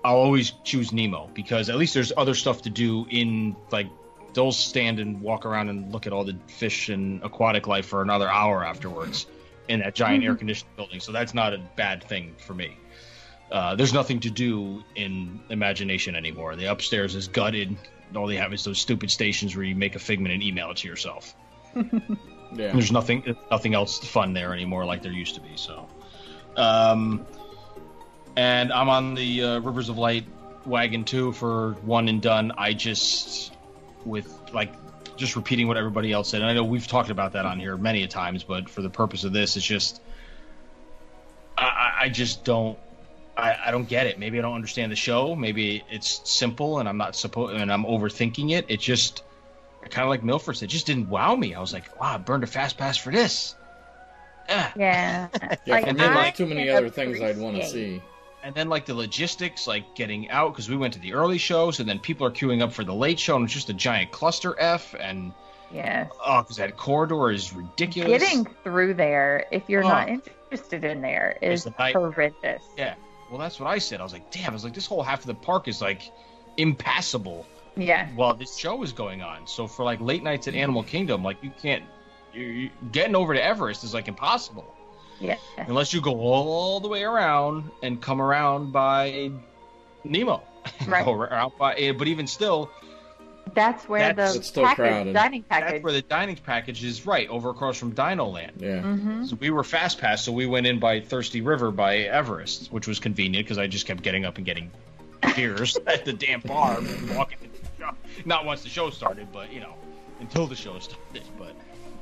Speaker 2: I'll always choose Nemo because at least there's other stuff to do in like they'll stand and walk around and look at all the fish and aquatic life for another hour afterwards in that giant air conditioned building. So that's not a bad thing for me. There's nothing to do in Imagination anymore. The upstairs is gutted. All they have is those stupid stations where you make a figment and email it to yourself.
Speaker 4: Yeah.
Speaker 2: There's nothing else fun there anymore like there used to be. So, and I'm on the Rivers of Light wagon too for one and done. I just just repeating what everybody else said. And I know we've talked about that on here many a times, but for the purpose of this, it's just I just don't. I don't get it. Maybe I don't understand the show. Maybe it's simple and I'm overthinking it. It just, kind of like Milford said, just didn't wow me. I was like, wow, I burned a fast pass for this.
Speaker 3: Yeah.
Speaker 4: And then like too many other things I'd want to see.
Speaker 2: And then like the logistics, like getting out, because we went to the early shows, and then people are queuing up for the late show, and it's just a giant cluster F. And because that corridor is ridiculous.
Speaker 3: Getting through there, if you're not interested in there, is horrendous.
Speaker 2: Yeah. Well, that's what I said. I was like, damn. I was like, this whole half of the park is like impassable.
Speaker 3: Yeah.
Speaker 2: While this show is going on. So for like late nights at Animal Kingdom, like you can't. Getting over to Everest is like impossible.
Speaker 3: Yeah.
Speaker 2: Unless you go all the way around and come around by Nemo.
Speaker 3: Right.
Speaker 2: Go around by, but even still.
Speaker 3: That's where
Speaker 4: it's still crowded.
Speaker 3: Dining package.
Speaker 2: That's where the dining package is, right, over across from Dino Land.
Speaker 4: Yeah.
Speaker 3: Mm-hmm.
Speaker 2: So we were fast pass, so we went in by Thirsty River by Everest, which was convenient because I just kept getting up and getting beers at the damn bar and walking into the show. Not once the show started, but, until the show started. But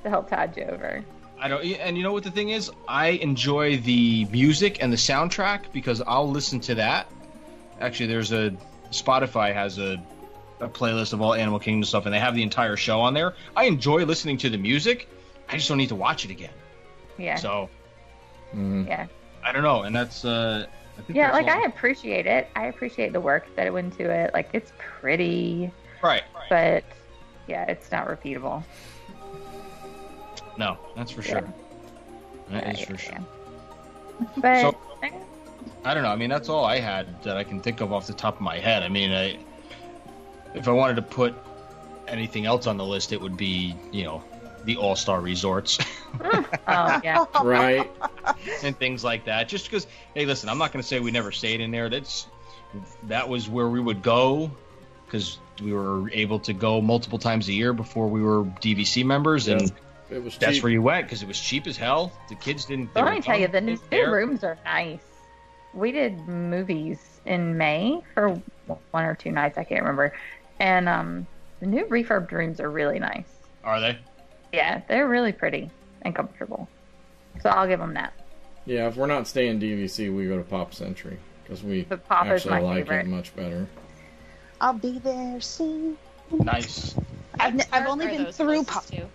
Speaker 3: to help tide you over.
Speaker 2: I don't, and you know what the thing is? I enjoy the music and the soundtrack because I'll listen to that. Actually, there's Spotify has a playlist of all Animal Kingdom stuff, and they have the entire show on there. I enjoy listening to the music. I just don't need to watch it again.
Speaker 3: Yeah.
Speaker 2: So.
Speaker 3: Yeah.
Speaker 2: I don't know, and that's. I think
Speaker 3: yeah,
Speaker 2: that's
Speaker 3: I appreciate it. I appreciate the work that went into it. Like, it's pretty.
Speaker 2: Right.
Speaker 3: But yeah, it's not repeatable.
Speaker 2: No, that's for sure. That is for sure.
Speaker 3: But
Speaker 2: so, I don't know. I mean, that's all I had that I can think of off the top of my head. I mean, if I wanted to put anything else on the list, it would be, the All-Star Resorts.
Speaker 3: Oh, yeah.
Speaker 4: Right.
Speaker 2: And things like that. Just because, hey, listen, I'm not going to say we never stayed in there. That was where we would go because we were able to go multiple times a year before we were DVC members, and
Speaker 4: it was
Speaker 2: that's
Speaker 4: cheap.
Speaker 2: where you went because it was cheap as hell. The kids didn't.
Speaker 3: Let me tell you, the new rooms are nice. We did movies in May for 1 or 2 nights, I can't remember, and the new refurbed rooms are really nice.
Speaker 2: Are they?
Speaker 3: Yeah, they're really pretty and comfortable. So I'll give them that.
Speaker 4: Yeah, if we're not staying DVC, we go to Pop Century because we
Speaker 3: Pop is
Speaker 4: actually
Speaker 3: my
Speaker 4: like
Speaker 3: favorite.
Speaker 4: it much better.
Speaker 5: I'll be there soon.
Speaker 2: Nice.
Speaker 5: I've only
Speaker 6: Where are
Speaker 5: been
Speaker 6: those
Speaker 5: through
Speaker 6: closest
Speaker 5: Pop.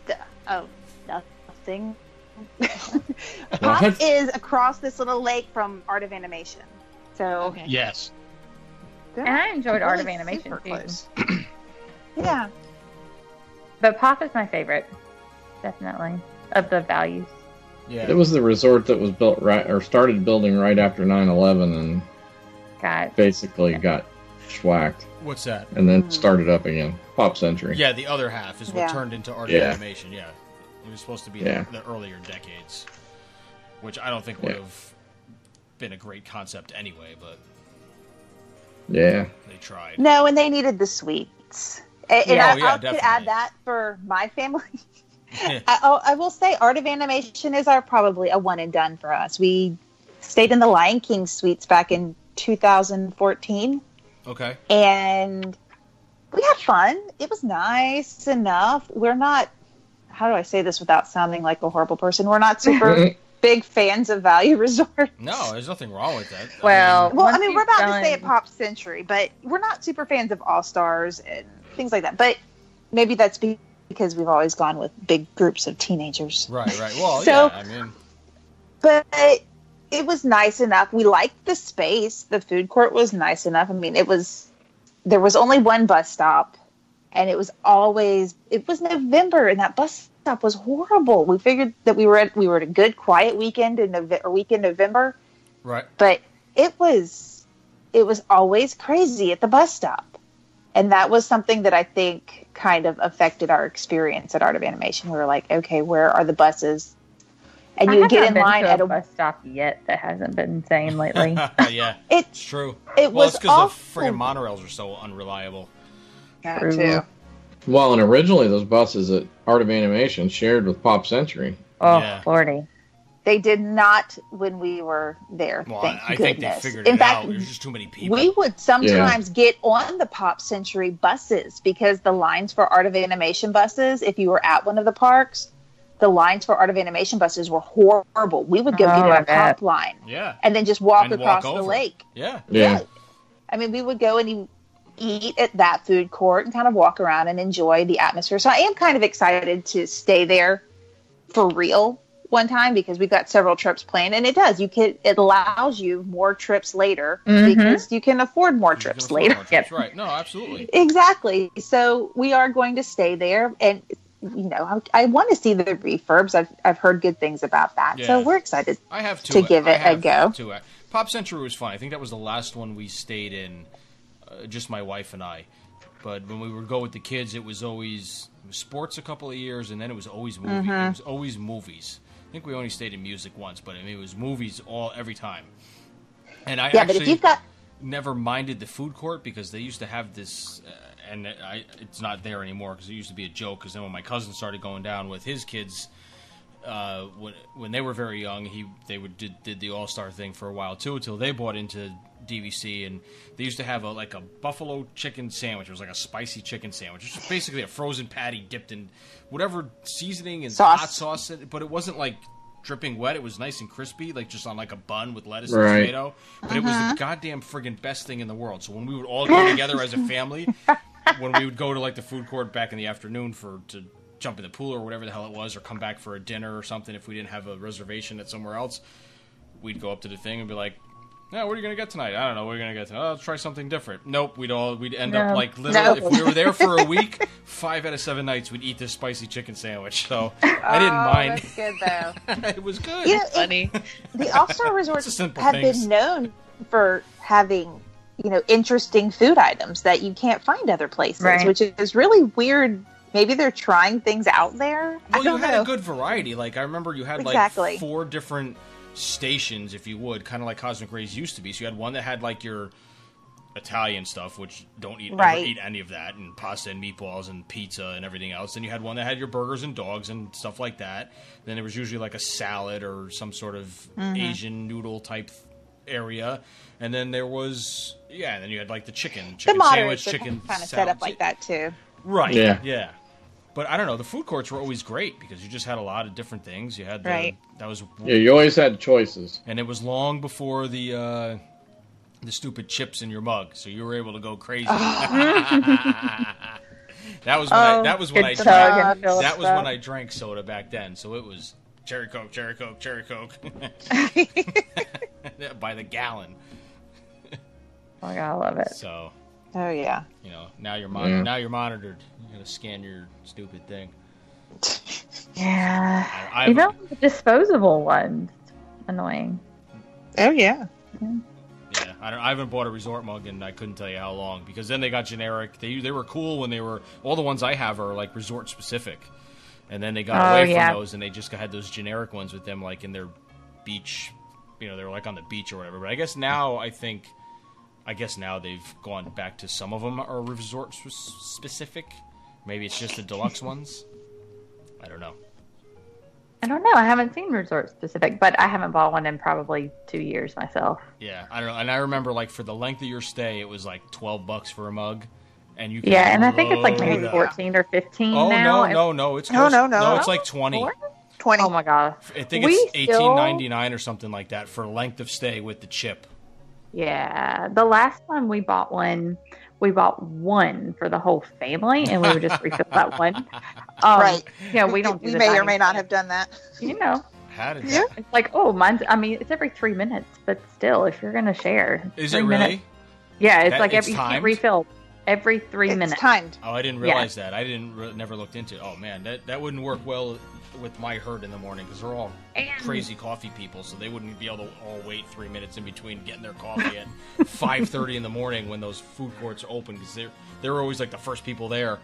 Speaker 6: to?
Speaker 5: Oh, nothing. Pop is across this little lake from Art of Animation. So
Speaker 6: Okay.
Speaker 2: Yes.
Speaker 3: And I enjoyed Art of
Speaker 5: really
Speaker 3: Animation
Speaker 5: super
Speaker 3: too.
Speaker 5: close. Yeah.
Speaker 3: But Pop is my favorite, definitely, of the values.
Speaker 2: Yeah.
Speaker 4: It was the resort that was built started building right after 9/11 and basically got schwacked.
Speaker 2: What's that?
Speaker 4: And then started up again. Pop Century.
Speaker 2: Yeah, the other half is what turned into Art of Animation. Yeah, it was supposed to be the earlier decades, which I don't think would have been a great concept anyway. But
Speaker 4: yeah,
Speaker 2: they tried.
Speaker 5: No, and they needed the suites. And I could
Speaker 2: definitely.
Speaker 5: add that for my family. I will say Art of Animation is probably a one and done for us. We stayed in the Lion King suites back in 2014.
Speaker 2: Okay.
Speaker 5: And we had fun. It was nice enough. We're not, how do I say this without sounding like a horrible person? We're not super big fans of value resorts.
Speaker 2: No, there's nothing wrong with that.
Speaker 3: Well,
Speaker 5: I mean, we're about to stay at Pop Century, but we're not super fans of All Stars and things like that. But maybe that's because we've always gone with big groups of teenagers.
Speaker 2: Right. Well,
Speaker 5: so,
Speaker 2: yeah, I mean.
Speaker 5: But it was nice enough. We liked the space. The food court was nice enough. I mean, there was only one bus stop, and it was November, and that bus stop was horrible. We figured that we were at a good quiet weekend in November.
Speaker 2: Right.
Speaker 5: But it was always crazy at the bus stop. And that was something that I think kind of affected our experience at Art of Animation. We were like, okay, where are the buses? And you get in line at a
Speaker 3: bus stop yet that hasn't been insane lately.
Speaker 2: Yeah,
Speaker 5: it's
Speaker 2: true.
Speaker 5: It was
Speaker 2: because the friggin' monorails are so unreliable.
Speaker 5: Too.
Speaker 4: Well, and originally those buses at Art of Animation shared with Pop Century.
Speaker 3: Oh,
Speaker 2: Yeah.
Speaker 3: Lordy.
Speaker 5: They did not when we were there.
Speaker 2: Well,
Speaker 5: thank
Speaker 2: I
Speaker 5: goodness.
Speaker 2: think they figured
Speaker 5: In
Speaker 2: it
Speaker 5: fact,
Speaker 2: out. There's just too many people.
Speaker 5: we would sometimes get on the Pop Century buses because the lines for Art of Animation buses, if you were at one of the parks, the lines for Art of Animation buses were horrible. We would go get in
Speaker 3: I
Speaker 5: a
Speaker 3: bet.
Speaker 5: Pop line
Speaker 2: Yeah.
Speaker 5: and then just walk
Speaker 2: And
Speaker 5: across
Speaker 2: walk
Speaker 5: the
Speaker 2: over.
Speaker 5: lake.
Speaker 2: Yeah.
Speaker 4: Yeah.
Speaker 5: I mean, we would go and eat at that food court and kind of walk around and enjoy the atmosphere. So I am kind of excited to stay there for real one time because we've got several trips planned, and it allows you more trips later because you can afford more trips later.
Speaker 2: That's right. No, absolutely.
Speaker 5: Exactly. So we are going to stay there, and I want to see the refurbs. I've heard good things about that, so we're excited.
Speaker 2: I have
Speaker 5: to give it a go.
Speaker 2: Pop Century was fun. I think that was the last one we stayed in, just my wife and I. But when we would go with the kids, it was always sports a couple of years, and then it was always movies. It was always movies. I think we only stayed in music once, but I mean it was movies every time. And I
Speaker 5: but if you've got
Speaker 2: never minded the food court because they used to have this, and it's not there anymore because it used to be a joke. Because then when my cousin started going down with his kids, when they were very young, they did the All-Star thing for a while too until they bought into DVC, and they used to have a buffalo chicken sandwich. It was like a spicy chicken sandwich. It was just basically a frozen patty dipped in whatever seasoning and hot sauce, but it wasn't like dripping wet. It was nice and crispy, like just on like a bun with lettuce and tomato. But it was the goddamn friggin' best thing in the world. So when we would all go together as a family, when we would go to like the food court back in the afternoon to jump in the pool or whatever the hell it was, or come back for a dinner or something if we didn't have a reservation at somewhere else, we'd go up to the thing and be like, "Yeah, what are you gonna get tonight?" "I don't know. What are you gonna get tonight?" "Oh, let's try something different." Nope. We'd end up like literally if we were there for a week, 5 out of 7 nights we'd eat this spicy chicken sandwich. So I didn't mind.
Speaker 5: That's good though.
Speaker 2: It was good.
Speaker 6: Funny.
Speaker 5: The All-Star Resorts
Speaker 2: simple
Speaker 5: have
Speaker 2: things.
Speaker 5: been known for having interesting food items that you can't find other places, which is really weird. Maybe they're trying things out there.
Speaker 2: Well,
Speaker 5: I don't
Speaker 2: you had
Speaker 5: know.
Speaker 2: a good variety. Like I remember you had like 4 different stations, if you would, kind of like Cosmic Rays used to be. So you had one that had like your Italian stuff, which don't ever eat any of that, and pasta and meatballs and pizza and everything else. Then you had one that had your burgers and dogs and stuff like that. Then there was usually like a salad or some sort of Asian noodle type area. And then there was and then you had like the chicken sandwich, chicken
Speaker 5: kind of set up like that too.
Speaker 2: Right. Yeah. But I don't know. The food courts were always great because you just had a lot of different things. You had that was
Speaker 4: you always had choices,
Speaker 2: and it was long before the stupid chips in your mug, so you were able to go crazy. That was when I drank soda back then. So it was cherry Coke, by the gallon.
Speaker 3: Oh my God, I love it.
Speaker 2: So.
Speaker 5: Oh yeah.
Speaker 2: Now you're now you're monitored. You're gonna scan your stupid thing.
Speaker 3: Yeah. The disposable ones. Annoying.
Speaker 5: Oh yeah.
Speaker 2: Yeah, I haven't bought a resort mug and I couldn't tell you how long because then they got generic. They were cool when they were all the ones I have are like resort specific, and then they got away from those and they just had those generic ones with them like in their beach. They were like on the beach or whatever. But I guess now they've gone back to some of them are resort specific. Maybe it's just the deluxe ones. I don't know. I
Speaker 3: haven't seen resort specific, but I haven't bought one in probably 2 years myself.
Speaker 2: Yeah, I don't know. And I remember like for the length of your stay, it was like $12 for a mug, and you.
Speaker 3: And I think it's like maybe 14 or 15 now.
Speaker 2: No. It's close. No, it's like 20.
Speaker 5: More? 20.
Speaker 3: Oh my God.
Speaker 2: I think it's $18.99 or something like that for length of stay with the chip.
Speaker 3: Yeah, the last one we bought one for the whole family, and we would just refill that one. We don't.
Speaker 5: We may or may not have done that.
Speaker 2: How did
Speaker 3: that? It's like, mine's. I mean, it's every 3 minutes, but still, if you're gonna share,
Speaker 2: is it really?
Speaker 3: Minutes, yeah, it's like you can't refill every 3 minutes.
Speaker 5: It's timed.
Speaker 2: Oh, I didn't realize that. I never looked into it. Oh man, that wouldn't work well with my herd in the morning because they're all crazy coffee people, so they wouldn't be able to all wait 3 minutes in between getting their coffee at 5:30 in the morning when those food courts are open because they're always like the first people there.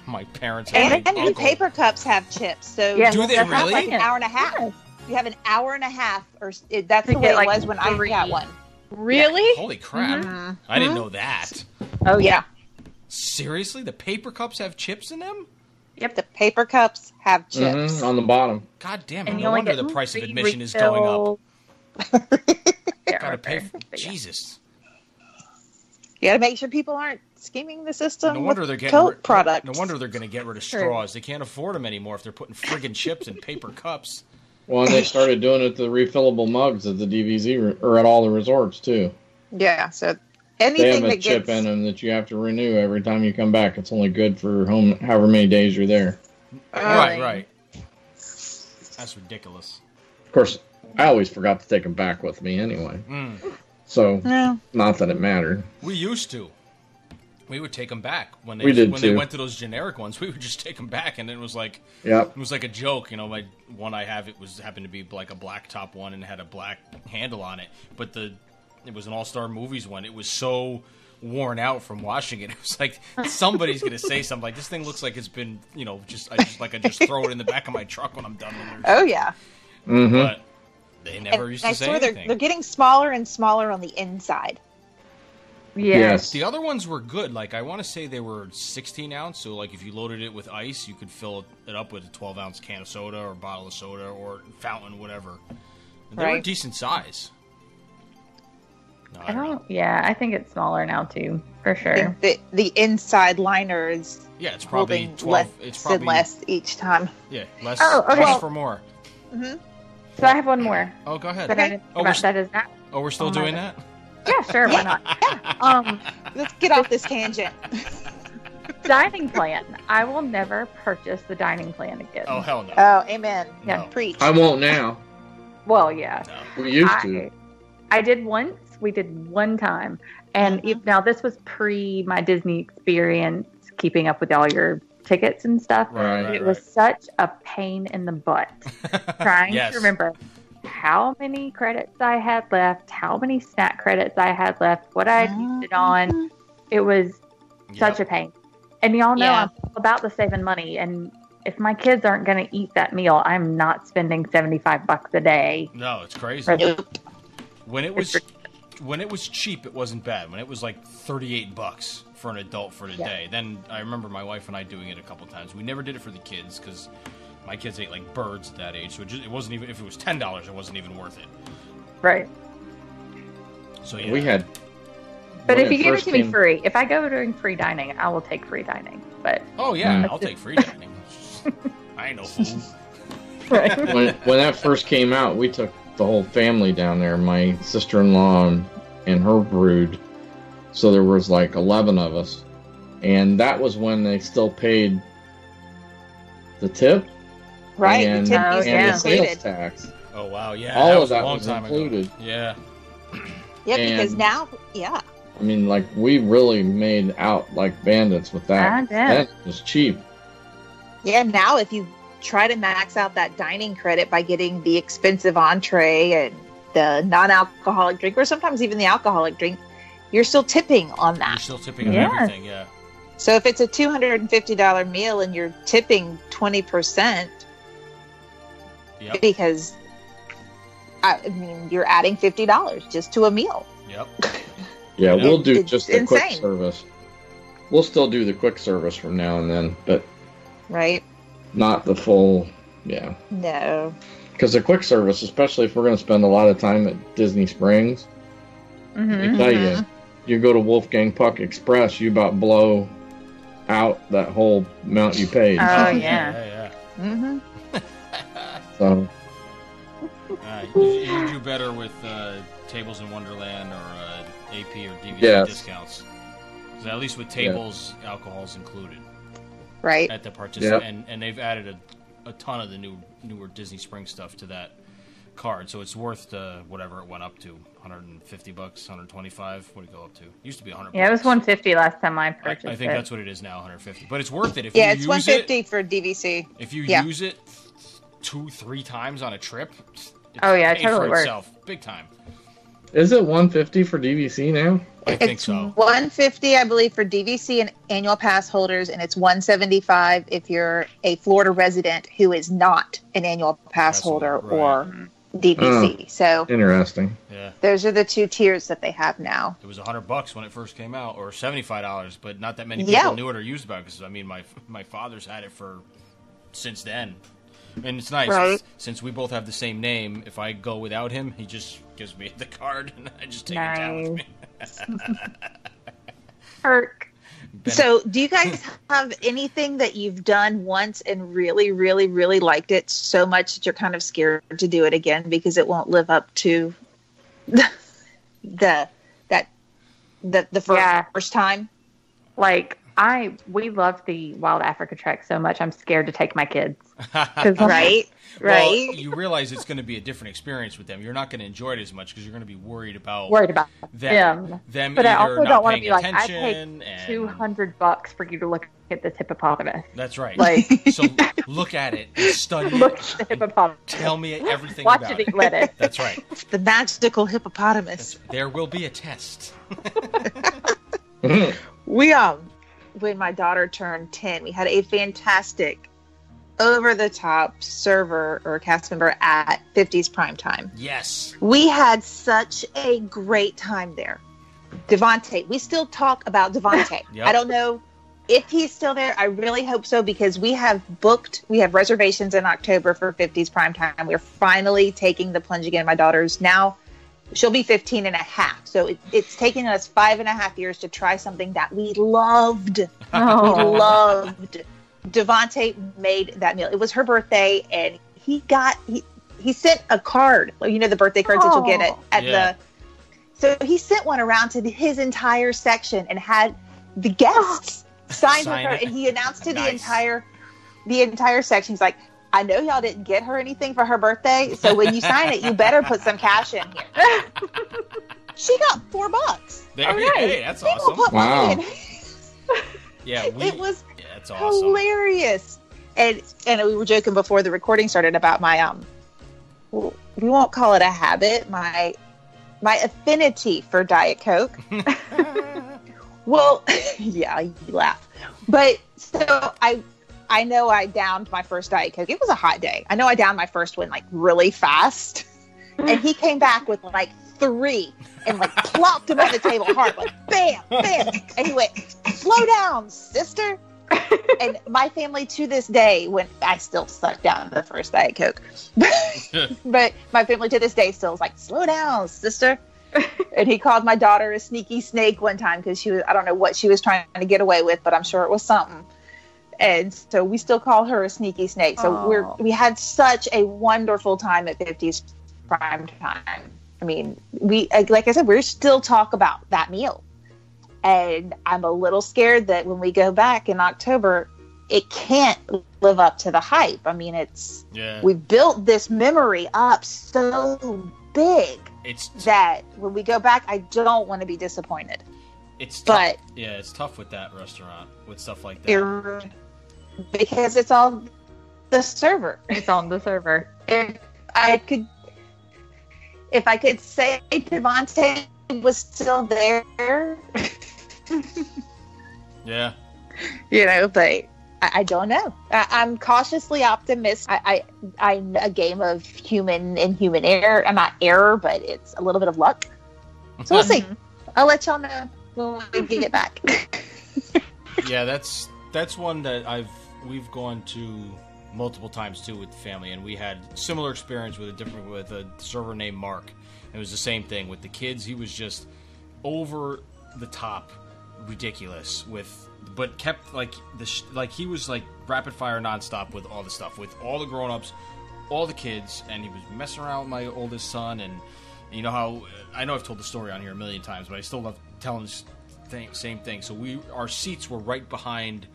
Speaker 2: My parents
Speaker 5: and paper cups have chips, so
Speaker 2: do they really?
Speaker 5: Like an hour and a half. Yes. You have an hour and a half, or that's the way it was when I got one.
Speaker 6: Really?
Speaker 2: Yeah. Holy crap! I didn't know that.
Speaker 3: Oh yeah.
Speaker 2: Seriously? The paper cups have chips in them?
Speaker 5: Yep, the paper cups have chips.
Speaker 4: On the bottom.
Speaker 2: God damn it.
Speaker 3: And you
Speaker 2: No
Speaker 3: only
Speaker 2: wonder
Speaker 3: get
Speaker 2: the price of
Speaker 3: free
Speaker 2: admission is going up.
Speaker 3: Yeah,
Speaker 2: Gotta pay for...
Speaker 3: but yeah.
Speaker 2: Jesus.
Speaker 5: You got to make sure people aren't scheming the system
Speaker 2: No wonder
Speaker 5: with
Speaker 2: they're getting
Speaker 5: Coke products.
Speaker 2: No wonder they're going to get rid of straws. They can't afford them anymore if they're putting friggin' chips in paper cups.
Speaker 4: Well, and they started doing it to the refillable mugs at the DVZ or at all the resorts too.
Speaker 5: Yeah, so
Speaker 4: They
Speaker 5: anything
Speaker 4: have a
Speaker 5: that
Speaker 4: chip
Speaker 5: gets
Speaker 4: in them that you have to renew every time you come back. It's only good for however many days you're there.
Speaker 2: Right. That's ridiculous.
Speaker 4: Of course, I always forgot to take them back with me anyway. So,
Speaker 5: No.
Speaker 4: not that it mattered.
Speaker 2: We used to. We would take them back when they
Speaker 4: They
Speaker 2: went to those generic ones. We would just take them back, and it was like
Speaker 4: Yep.
Speaker 2: it was like a joke. You know, my one I have happened to be like a black top one and had a black handle on it, but it was an All-Star Movies one. It was so worn out from washing it. It was like somebody's gonna say something like, "This thing looks like it's been, I just throw it in the back of my truck when I'm done with it."
Speaker 5: Oh, yeah.
Speaker 4: Mm-hmm.
Speaker 2: But they never used
Speaker 5: I
Speaker 2: to say
Speaker 5: swear
Speaker 2: anything.
Speaker 5: they're getting smaller and smaller on the inside.
Speaker 4: Yes.
Speaker 2: The other ones were good. Like, I want to say they were 16 ounce. So, like, if you loaded it with ice, you could fill it up with a 12 ounce can of soda or bottle of soda or fountain, whatever. And they were
Speaker 5: Right.
Speaker 2: decent size. No, I don't know.
Speaker 3: I think it's smaller now too, for
Speaker 5: I
Speaker 3: sure.
Speaker 5: think the inside liner is
Speaker 2: Yeah, it's probably
Speaker 5: holding
Speaker 2: 12.
Speaker 5: less
Speaker 2: It's
Speaker 5: and
Speaker 2: probably
Speaker 5: less each time.
Speaker 2: Yeah, less,
Speaker 3: Oh, okay.
Speaker 2: less for more.
Speaker 3: So I have one more.
Speaker 2: Oh, go ahead.
Speaker 3: That I didn't think about. That is not.
Speaker 2: Oh, we're still
Speaker 3: Oh my
Speaker 2: doing
Speaker 3: God.
Speaker 2: that?
Speaker 3: Yeah, sure. Why not?
Speaker 5: Let's get off this tangent.
Speaker 3: Dining plan. I will never purchase the dining plan again.
Speaker 2: Oh, hell no.
Speaker 5: Oh, amen.
Speaker 3: Yeah.
Speaker 2: No.
Speaker 5: Preach.
Speaker 4: I won't now.
Speaker 3: Well, yeah.
Speaker 2: No.
Speaker 4: We used to.
Speaker 3: I did once. We did one time, and now this was pre my Disney experience, keeping up with all your tickets and stuff.
Speaker 4: Right.
Speaker 3: It was such a pain in the butt trying
Speaker 2: Yes.
Speaker 3: to remember how many credits I had left, how many snack credits I had left, what I had used it on. It was such a pain. And y'all know
Speaker 6: Yeah.
Speaker 3: I'm all about the saving money. And if my kids aren't going to eat that meal, I'm not spending $75 a day.
Speaker 2: No, it's crazy.
Speaker 3: for
Speaker 5: Nope.
Speaker 2: When it was cheap, it wasn't bad. When it was like $38 for an adult for the day, then I remember my wife and I doing it a couple times. We never did it for the kids because my kids ate like birds at that age, so it wasn't even, if it was $10, it wasn't even worth it.
Speaker 3: Right.
Speaker 2: So yeah,
Speaker 4: We had.
Speaker 3: But
Speaker 4: when
Speaker 3: if you give it
Speaker 4: first
Speaker 3: to me
Speaker 4: came-
Speaker 3: free, if I go doing free dining, I will take free dining. But
Speaker 2: Oh yeah,
Speaker 4: Mm.
Speaker 2: I'll take free dining. I ain't no fool.
Speaker 4: when that first came out, we took the whole family down there. My sister-in-law and her brood. So there was like 11 of us, and that was when they still paid the tip
Speaker 5: Right.
Speaker 4: and,
Speaker 5: the tip
Speaker 3: Oh,
Speaker 5: used to be
Speaker 4: and
Speaker 3: yeah.
Speaker 4: the sales
Speaker 5: included.
Speaker 4: tax.
Speaker 2: Oh wow, yeah,
Speaker 4: All
Speaker 2: that
Speaker 4: of
Speaker 2: was
Speaker 4: that
Speaker 2: a long
Speaker 4: was
Speaker 2: time
Speaker 4: included.
Speaker 2: ago. Yeah,
Speaker 5: Yeah, because
Speaker 4: And-
Speaker 5: now, yeah.
Speaker 4: I mean, like we really made out like bandits with that.
Speaker 3: I did.
Speaker 4: That was cheap.
Speaker 5: Yeah, now if you try to max out that dining credit by getting the expensive entree and the non-alcoholic drink, or sometimes even the alcoholic drink, you're still tipping on
Speaker 2: you're
Speaker 5: that.
Speaker 2: still tipping on
Speaker 3: Yes.
Speaker 2: everything. Yeah,
Speaker 5: So if it's a $250 meal and you're tipping 20%,
Speaker 2: yep,
Speaker 5: because I mean you're adding $50 just to a meal.
Speaker 2: yep.
Speaker 4: Yeah,
Speaker 2: Yeah.
Speaker 4: we'll do
Speaker 5: It's
Speaker 4: just the quick
Speaker 5: insane.
Speaker 4: service. We'll still do the quick service from now and then, but
Speaker 5: Right?
Speaker 4: not the full. Yeah,
Speaker 5: No.
Speaker 4: because the quick service, especially if we're going to spend a lot of time at Disney Springs,
Speaker 3: mhm.
Speaker 4: I tell you, you go to Wolfgang Puck Express, you about blow out that whole amount you paid.
Speaker 3: Oh,
Speaker 2: yeah.
Speaker 5: Mm-hmm.
Speaker 4: So
Speaker 2: You do better with Tables in Wonderland or AP or DVD
Speaker 4: Yes.
Speaker 2: discounts. 'Cause at least with tables, alcohol's included
Speaker 5: Right.
Speaker 2: at the participant,
Speaker 4: Yep.
Speaker 2: and they've added a ton of the newer Disney Springs stuff to that card, so it's worth whatever it went up to, $150, $125. What did it go up to? It used to be $100.
Speaker 3: Yeah, it was $150 last time I purchased
Speaker 2: I think
Speaker 3: it.
Speaker 2: that's what it is now, $150. But it's worth it if
Speaker 5: Yeah,
Speaker 2: you
Speaker 5: it's
Speaker 2: use
Speaker 5: $150
Speaker 2: it.
Speaker 5: for DVC.
Speaker 2: If you
Speaker 5: Yeah.
Speaker 2: use it 2-3 times on a trip, it's
Speaker 3: Oh, yeah, it
Speaker 2: paid
Speaker 3: totally
Speaker 2: for
Speaker 3: works.
Speaker 2: itself, big time.
Speaker 4: is it 150 for DVC now?
Speaker 2: I think
Speaker 5: It's
Speaker 2: so.
Speaker 5: $150, I believe, for DVC and annual pass holders, and it's $175 if you're a Florida resident who is not an annual pass
Speaker 2: Pass holder,
Speaker 5: holder or DPC. So
Speaker 4: Interesting.
Speaker 2: Yeah.
Speaker 5: those are the two tiers that they have now.
Speaker 2: It was $100 when it first came out, or $75, but not that many
Speaker 5: Yeah.
Speaker 2: people knew it or used about it. Because I mean, my father's had it for since then, and it's nice
Speaker 5: Right.
Speaker 2: since we both have the same name. If I go without him, he just gives me the card, and I just take it down with me.
Speaker 3: Perk.
Speaker 5: So, do you guys have anything that you've done once and really, really, really liked it so much that you're kind of scared to do it again because it won't live up to the first time?
Speaker 3: Like we love the Wild Africa trek so much. I'm scared to take my kids.
Speaker 5: Right?
Speaker 2: Well,
Speaker 5: Right?
Speaker 2: you realize it's going to be a different experience with them. You're not going to enjoy it as much because you're going to be worried about
Speaker 3: them.
Speaker 2: them
Speaker 3: But I
Speaker 2: either
Speaker 3: also
Speaker 2: not
Speaker 3: don't want to
Speaker 2: paying
Speaker 3: be like, I
Speaker 2: attention.
Speaker 3: paid
Speaker 2: and
Speaker 3: $200 for you to look at this hippopotamus.
Speaker 2: That's right.
Speaker 3: Like,
Speaker 2: So look at it, and study
Speaker 3: look
Speaker 2: it,
Speaker 3: at the hippopotamus.
Speaker 2: tell me everything
Speaker 3: Watch
Speaker 2: about
Speaker 3: it eat lettuce.
Speaker 2: That's right.
Speaker 5: The magical hippopotamus.
Speaker 2: There will be a test.
Speaker 5: We when my daughter turned 10, we had a fantastic over-the-top server or cast member at 50s Primetime.
Speaker 2: Yes.
Speaker 5: We had such a great time there. Devontae, we still talk about Devontae.
Speaker 2: Yep.
Speaker 5: I don't know if he's still there. I really hope so because we have reservations in October for 50s Primetime. We're finally taking the plunge again. My daughter's now, she'll be 15 and a half. So it's taken us 5.5 years to try something that we loved. We loved. Devontae made that meal. It was her birthday, and he sent a card. You know, the birthday cards that you'll get at the. So he sent one around to his entire section and had the guests sign her card, and he announced to the entire section. He's like, I know y'all didn't get her anything for her birthday, so when you sign it, you better put some cash in here. She got $4.
Speaker 2: Hey, that's awesome.
Speaker 5: Put money in.
Speaker 2: Yeah,
Speaker 5: It was
Speaker 2: that's awesome.
Speaker 5: hilarious. And we were joking before the recording started about my we won't call it a habit, my affinity for Diet Coke. Well, yeah, you laugh. But so I know I downed my first Diet Coke. It was a hot day. I know I downed my first one like really fast. And he came back with like 3 and like plopped them on the table hard, like bam, bam. And he went, slow down, sister. And my family to this day, when I still suck down the first Diet Coke, but my family to this day still is like, slow down, sister. And he called my daughter a sneaky snake one time because I don't know what she was trying to get away with, but I'm sure it was something. And so we still call her a sneaky snake. So we had such a wonderful time at 50s Prime Time. I mean, like I said, we still talk about that meal. And I'm a little scared that when we go back in October, it can't live up to the hype. I mean, we built this memory up so big that when we go back, I don't want to be disappointed.
Speaker 2: It's tough with that restaurant, with stuff like that.
Speaker 5: Because it's all the server.
Speaker 3: It's on the server.
Speaker 5: If I could say Devontae was still there.
Speaker 2: Yeah.
Speaker 5: You know, but I don't know. I'm cautiously optimistic. I'm a game of human error. I'm not error, but it's a little bit of luck. So we'll see. I'll let y'all know when we get back.
Speaker 2: Yeah, that's one that we've gone to multiple times too with the family, and we had similar experience with a server named Mark. It was the same thing with the kids. He was just over the top ridiculous but kept like he was like rapid fire nonstop with all the stuff, with all the grown-ups, all the kids, and he was messing around with my oldest son. And you know how I know I've told the story on here a million times, but I still love telling this same thing. So our seats were right behind.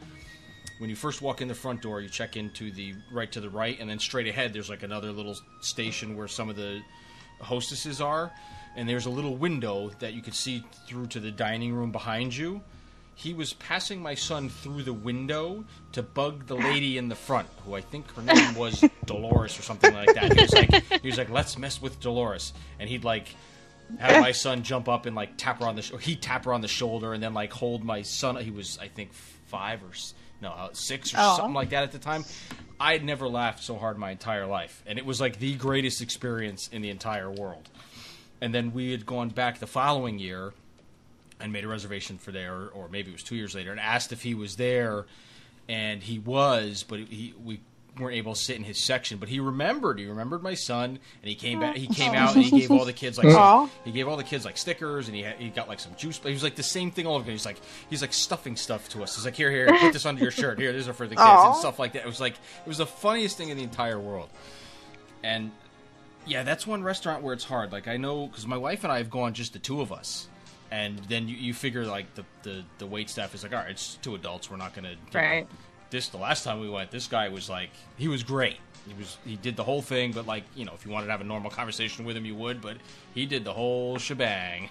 Speaker 2: When you first walk in the front door, you check into the right, and then straight ahead there's like another little station where some of the hostesses are, and there's a little window that you could see through to the dining room behind you. He was passing my son through the window to bug the lady in the front, who I think her name was Dolores or something like that. He was like, let's mess with Dolores. And he'd like have my son jump up and like tap her on the shoulder, and then like hold my son. He was, I think, 6 or
Speaker 5: Aw.
Speaker 2: something like that at the time. I had never laughed so hard my entire life, and it was like the greatest experience in the entire world. And then we had gone back the following year and made a reservation for there, or maybe it was 2 years later, and asked if he was there, and he was, but we weren't able to sit in his section. But he remembered my son, and he came back. He came out and he gave all the kids like stickers, and he got like some juice. But he was like the same thing all over again. He's like stuffing stuff to us. He's like, here, put this under your shirt. Here, these are for the kids and stuff like that. It was the funniest thing in the entire world. And yeah, that's one restaurant where it's hard. Like I know because my wife and I have gone just the two of us. And then you figure like the wait staff is like, all right, it's 2 adults. We're not going to
Speaker 3: Right.
Speaker 2: The last time we went, this guy was like, he was great. He did the whole thing, but like, you know, if you wanted to have a normal conversation with him, you would. But he did the whole shebang.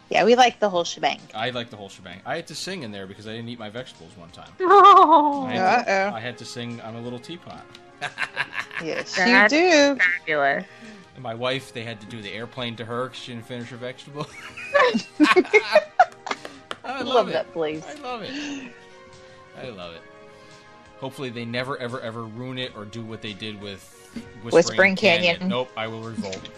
Speaker 5: Yeah, we like the whole shebang.
Speaker 2: I like the whole shebang. I had to sing in there because I didn't eat my vegetables one time.
Speaker 3: Oh,
Speaker 2: I had to sing on a little teapot.
Speaker 5: Yes,
Speaker 3: That's
Speaker 5: you do.
Speaker 3: fabulous.
Speaker 2: And my wife, they had to do the airplane to her because she didn't finish her vegetable. I
Speaker 5: Love
Speaker 2: it.
Speaker 5: that place.
Speaker 2: I love it. I love it. Hopefully they never, ever, ever ruin it or do what they did with
Speaker 5: Whispering Canyon.
Speaker 2: Nope, I will revolt.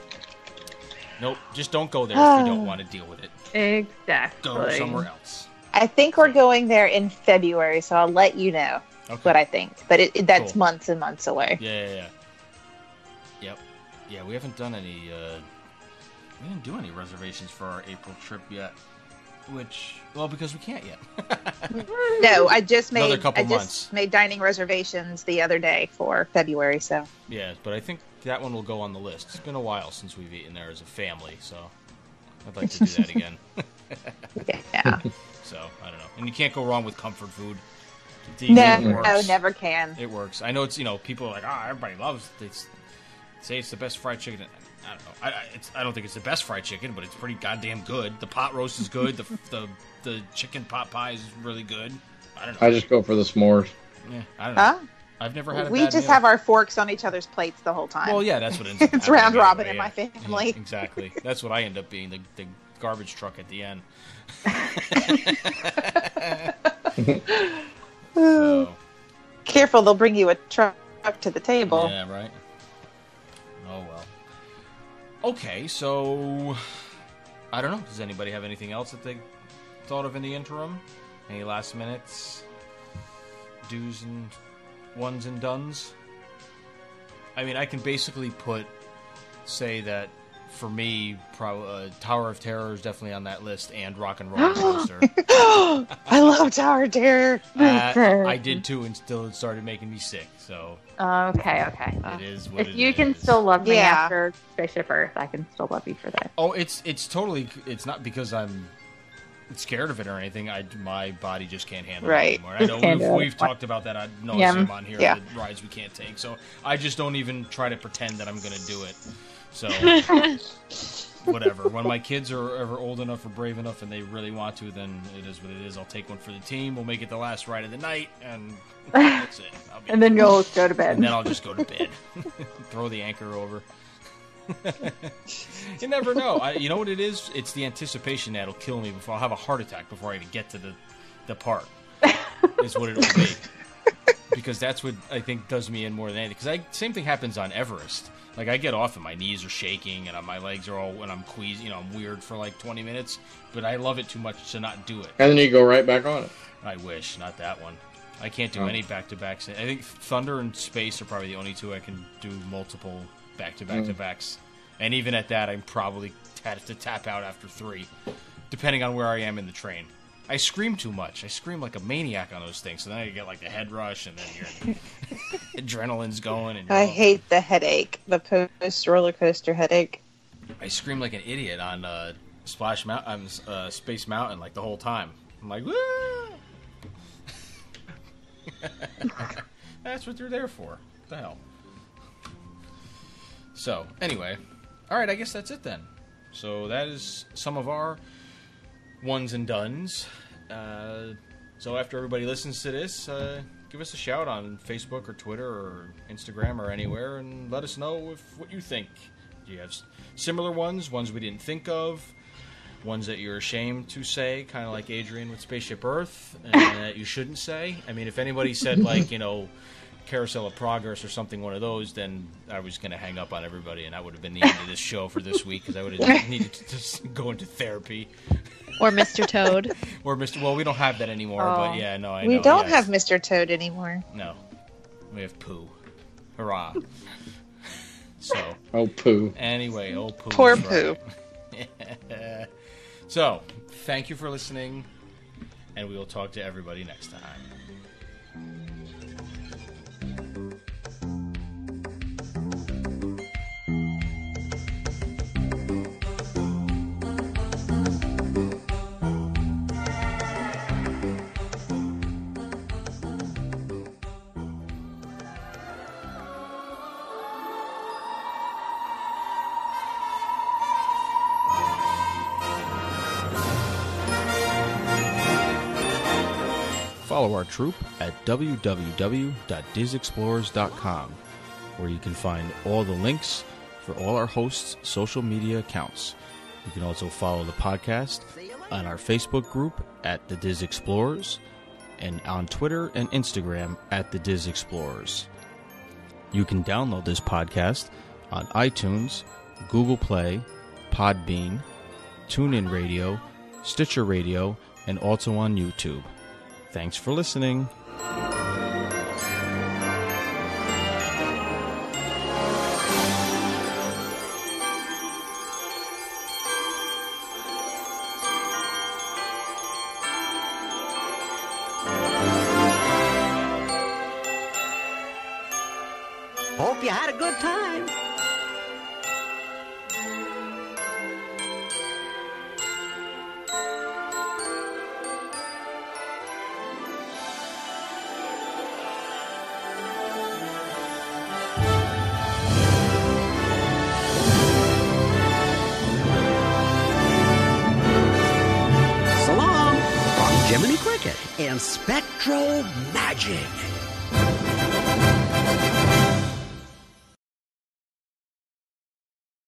Speaker 2: Nope, just don't go there if you don't want to deal with it.
Speaker 3: Exactly.
Speaker 2: Go somewhere else.
Speaker 5: I think we're going there in February, so I'll let you know what I think. But that's
Speaker 2: Cool.
Speaker 5: months and months away.
Speaker 2: Yeah. Yep. Yeah, we haven't done any. We didn't do any reservations for our April trip yet. Because we can't yet.
Speaker 5: No, I just
Speaker 2: Another
Speaker 5: made
Speaker 2: couple months.
Speaker 5: made dining reservations the other day for February. So
Speaker 2: Yeah, but I think that one will go on the list. It's been a while since we've eaten there as a family, so I'd like to do that again.
Speaker 5: yeah,
Speaker 2: So I don't know, and you can't go wrong with comfort food.
Speaker 5: no, never can.
Speaker 2: It works. I know it's people are like, everybody loves. They say it's the best fried chicken. I don't know. I don't think it's the best fried chicken, but it's pretty goddamn good. The pot roast is good. The chicken pot pie is really good. I don't know.
Speaker 4: I just go for the s'mores.
Speaker 2: Yeah, I don't know.
Speaker 5: Huh?
Speaker 2: I've never had a
Speaker 5: We
Speaker 2: bad
Speaker 5: just
Speaker 2: meal.
Speaker 5: have our forks on each other's plates the whole time.
Speaker 2: Well, yeah, that's what it ends up
Speaker 5: It's
Speaker 2: happening
Speaker 5: round robin
Speaker 2: anyway,
Speaker 5: in my family.
Speaker 2: Yeah, exactly. That's what I end up being, the garbage truck at the end. So,
Speaker 5: Careful, they'll bring you a truck to the table.
Speaker 2: yeah, right? Oh, well. Okay, so I don't know. Does anybody have anything else that they thought of in the interim? Any last minutes? Do's and ones and dones? I mean, I can basically say that for me, Tower of Terror is definitely on that list, and Rock and Roller Coaster.
Speaker 5: I love Tower of Terror.
Speaker 2: I did too, and still it started making me sick. So
Speaker 3: Okay.
Speaker 2: it is what
Speaker 3: If
Speaker 2: it
Speaker 3: you can
Speaker 2: is.
Speaker 3: still love me
Speaker 5: Yeah.
Speaker 3: after Spaceship Earth, I can still love you for that.
Speaker 2: Oh, it's totally. It's not because I'm scared of it or anything. My body just can't handle
Speaker 5: Right.
Speaker 2: it anymore. I know
Speaker 3: Can't do
Speaker 2: we've
Speaker 3: it.
Speaker 2: talked about that ad
Speaker 3: Yeah.
Speaker 2: nauseam on here.
Speaker 5: Yeah.
Speaker 2: The rides we can't take. So I just don't even try to pretend that I'm going to do it. So whatever. When my kids are ever old enough or brave enough and they really want to, then it is what it is. I'll take one for the team. We'll make it the last ride of the night, and that's it.
Speaker 3: And then you'll go to bed.
Speaker 2: And then I'll just go to bed. Throw the anchor over. You never know. You know what it is? It's the anticipation that'll kill me before I'll have a heart attack before I even get to the park. Is what it'll be. Because that's what I think does me in more than anything. Because same thing happens on Everest. Like I get off and my knees are shaking and my legs are all, and I'm queasy, I'm weird for like 20 minutes. But I love it too much to not do it.
Speaker 4: And then you go right back on it.
Speaker 2: I wish, not that one. I can't do any back-to-backs. I think Thunder and Space are probably the only two I can do multiple back-to-back-to-backs. And even at that, I'm probably have to tap out after 3, depending on where I am in the train. I scream too much. I scream like a maniac on those things, so then I get like the head rush, and then your adrenaline's going. And
Speaker 5: I hate the headache, the post roller coaster headache.
Speaker 2: I scream like an idiot on Splash Mountain, Space Mountain, like the whole time. I'm like, woo! That's what they're there for. What the hell? So, anyway. Alright, I guess that's it then. So that is some of our ones and dones. So after everybody listens to this, give us a shout on Facebook or Twitter or Instagram or anywhere and let us know what you think. Do you have similar ones we didn't think of? ones that you're ashamed to say, kind of like Adrianne with Spaceship Earth, and that you shouldn't say. I mean, if anybody said, like, Carousel of Progress or something, one of those, then I was going to hang up on everybody, and that would have been the end of this show for this week, because I would have needed to just go into therapy.
Speaker 6: Or Mr. Toad.
Speaker 2: Or Mr. Well, we don't have that anymore, but yeah, no, I know.
Speaker 5: We don't have Mr. Toad anymore.
Speaker 2: No. We have Pooh. Hurrah. So.
Speaker 4: Oh, Pooh.
Speaker 2: Anyway, oh, Pooh.
Speaker 5: Poor Pooh.
Speaker 2: Right. So, thank you for listening, and we will talk to everybody next time. Follow our troupe at www.dizexplorers.com, where you can find all the links for all our hosts' social media accounts. You can also follow the podcast on our Facebook group at The Diz Explorers and on Twitter and Instagram at The Diz Explorers. You can download this podcast on iTunes, Google Play, Podbean, TuneIn Radio, Stitcher Radio, and also on YouTube. Thanks for listening.
Speaker 7: Hope you had a good time. So long from Jiminy Cricket and Spectro Magic.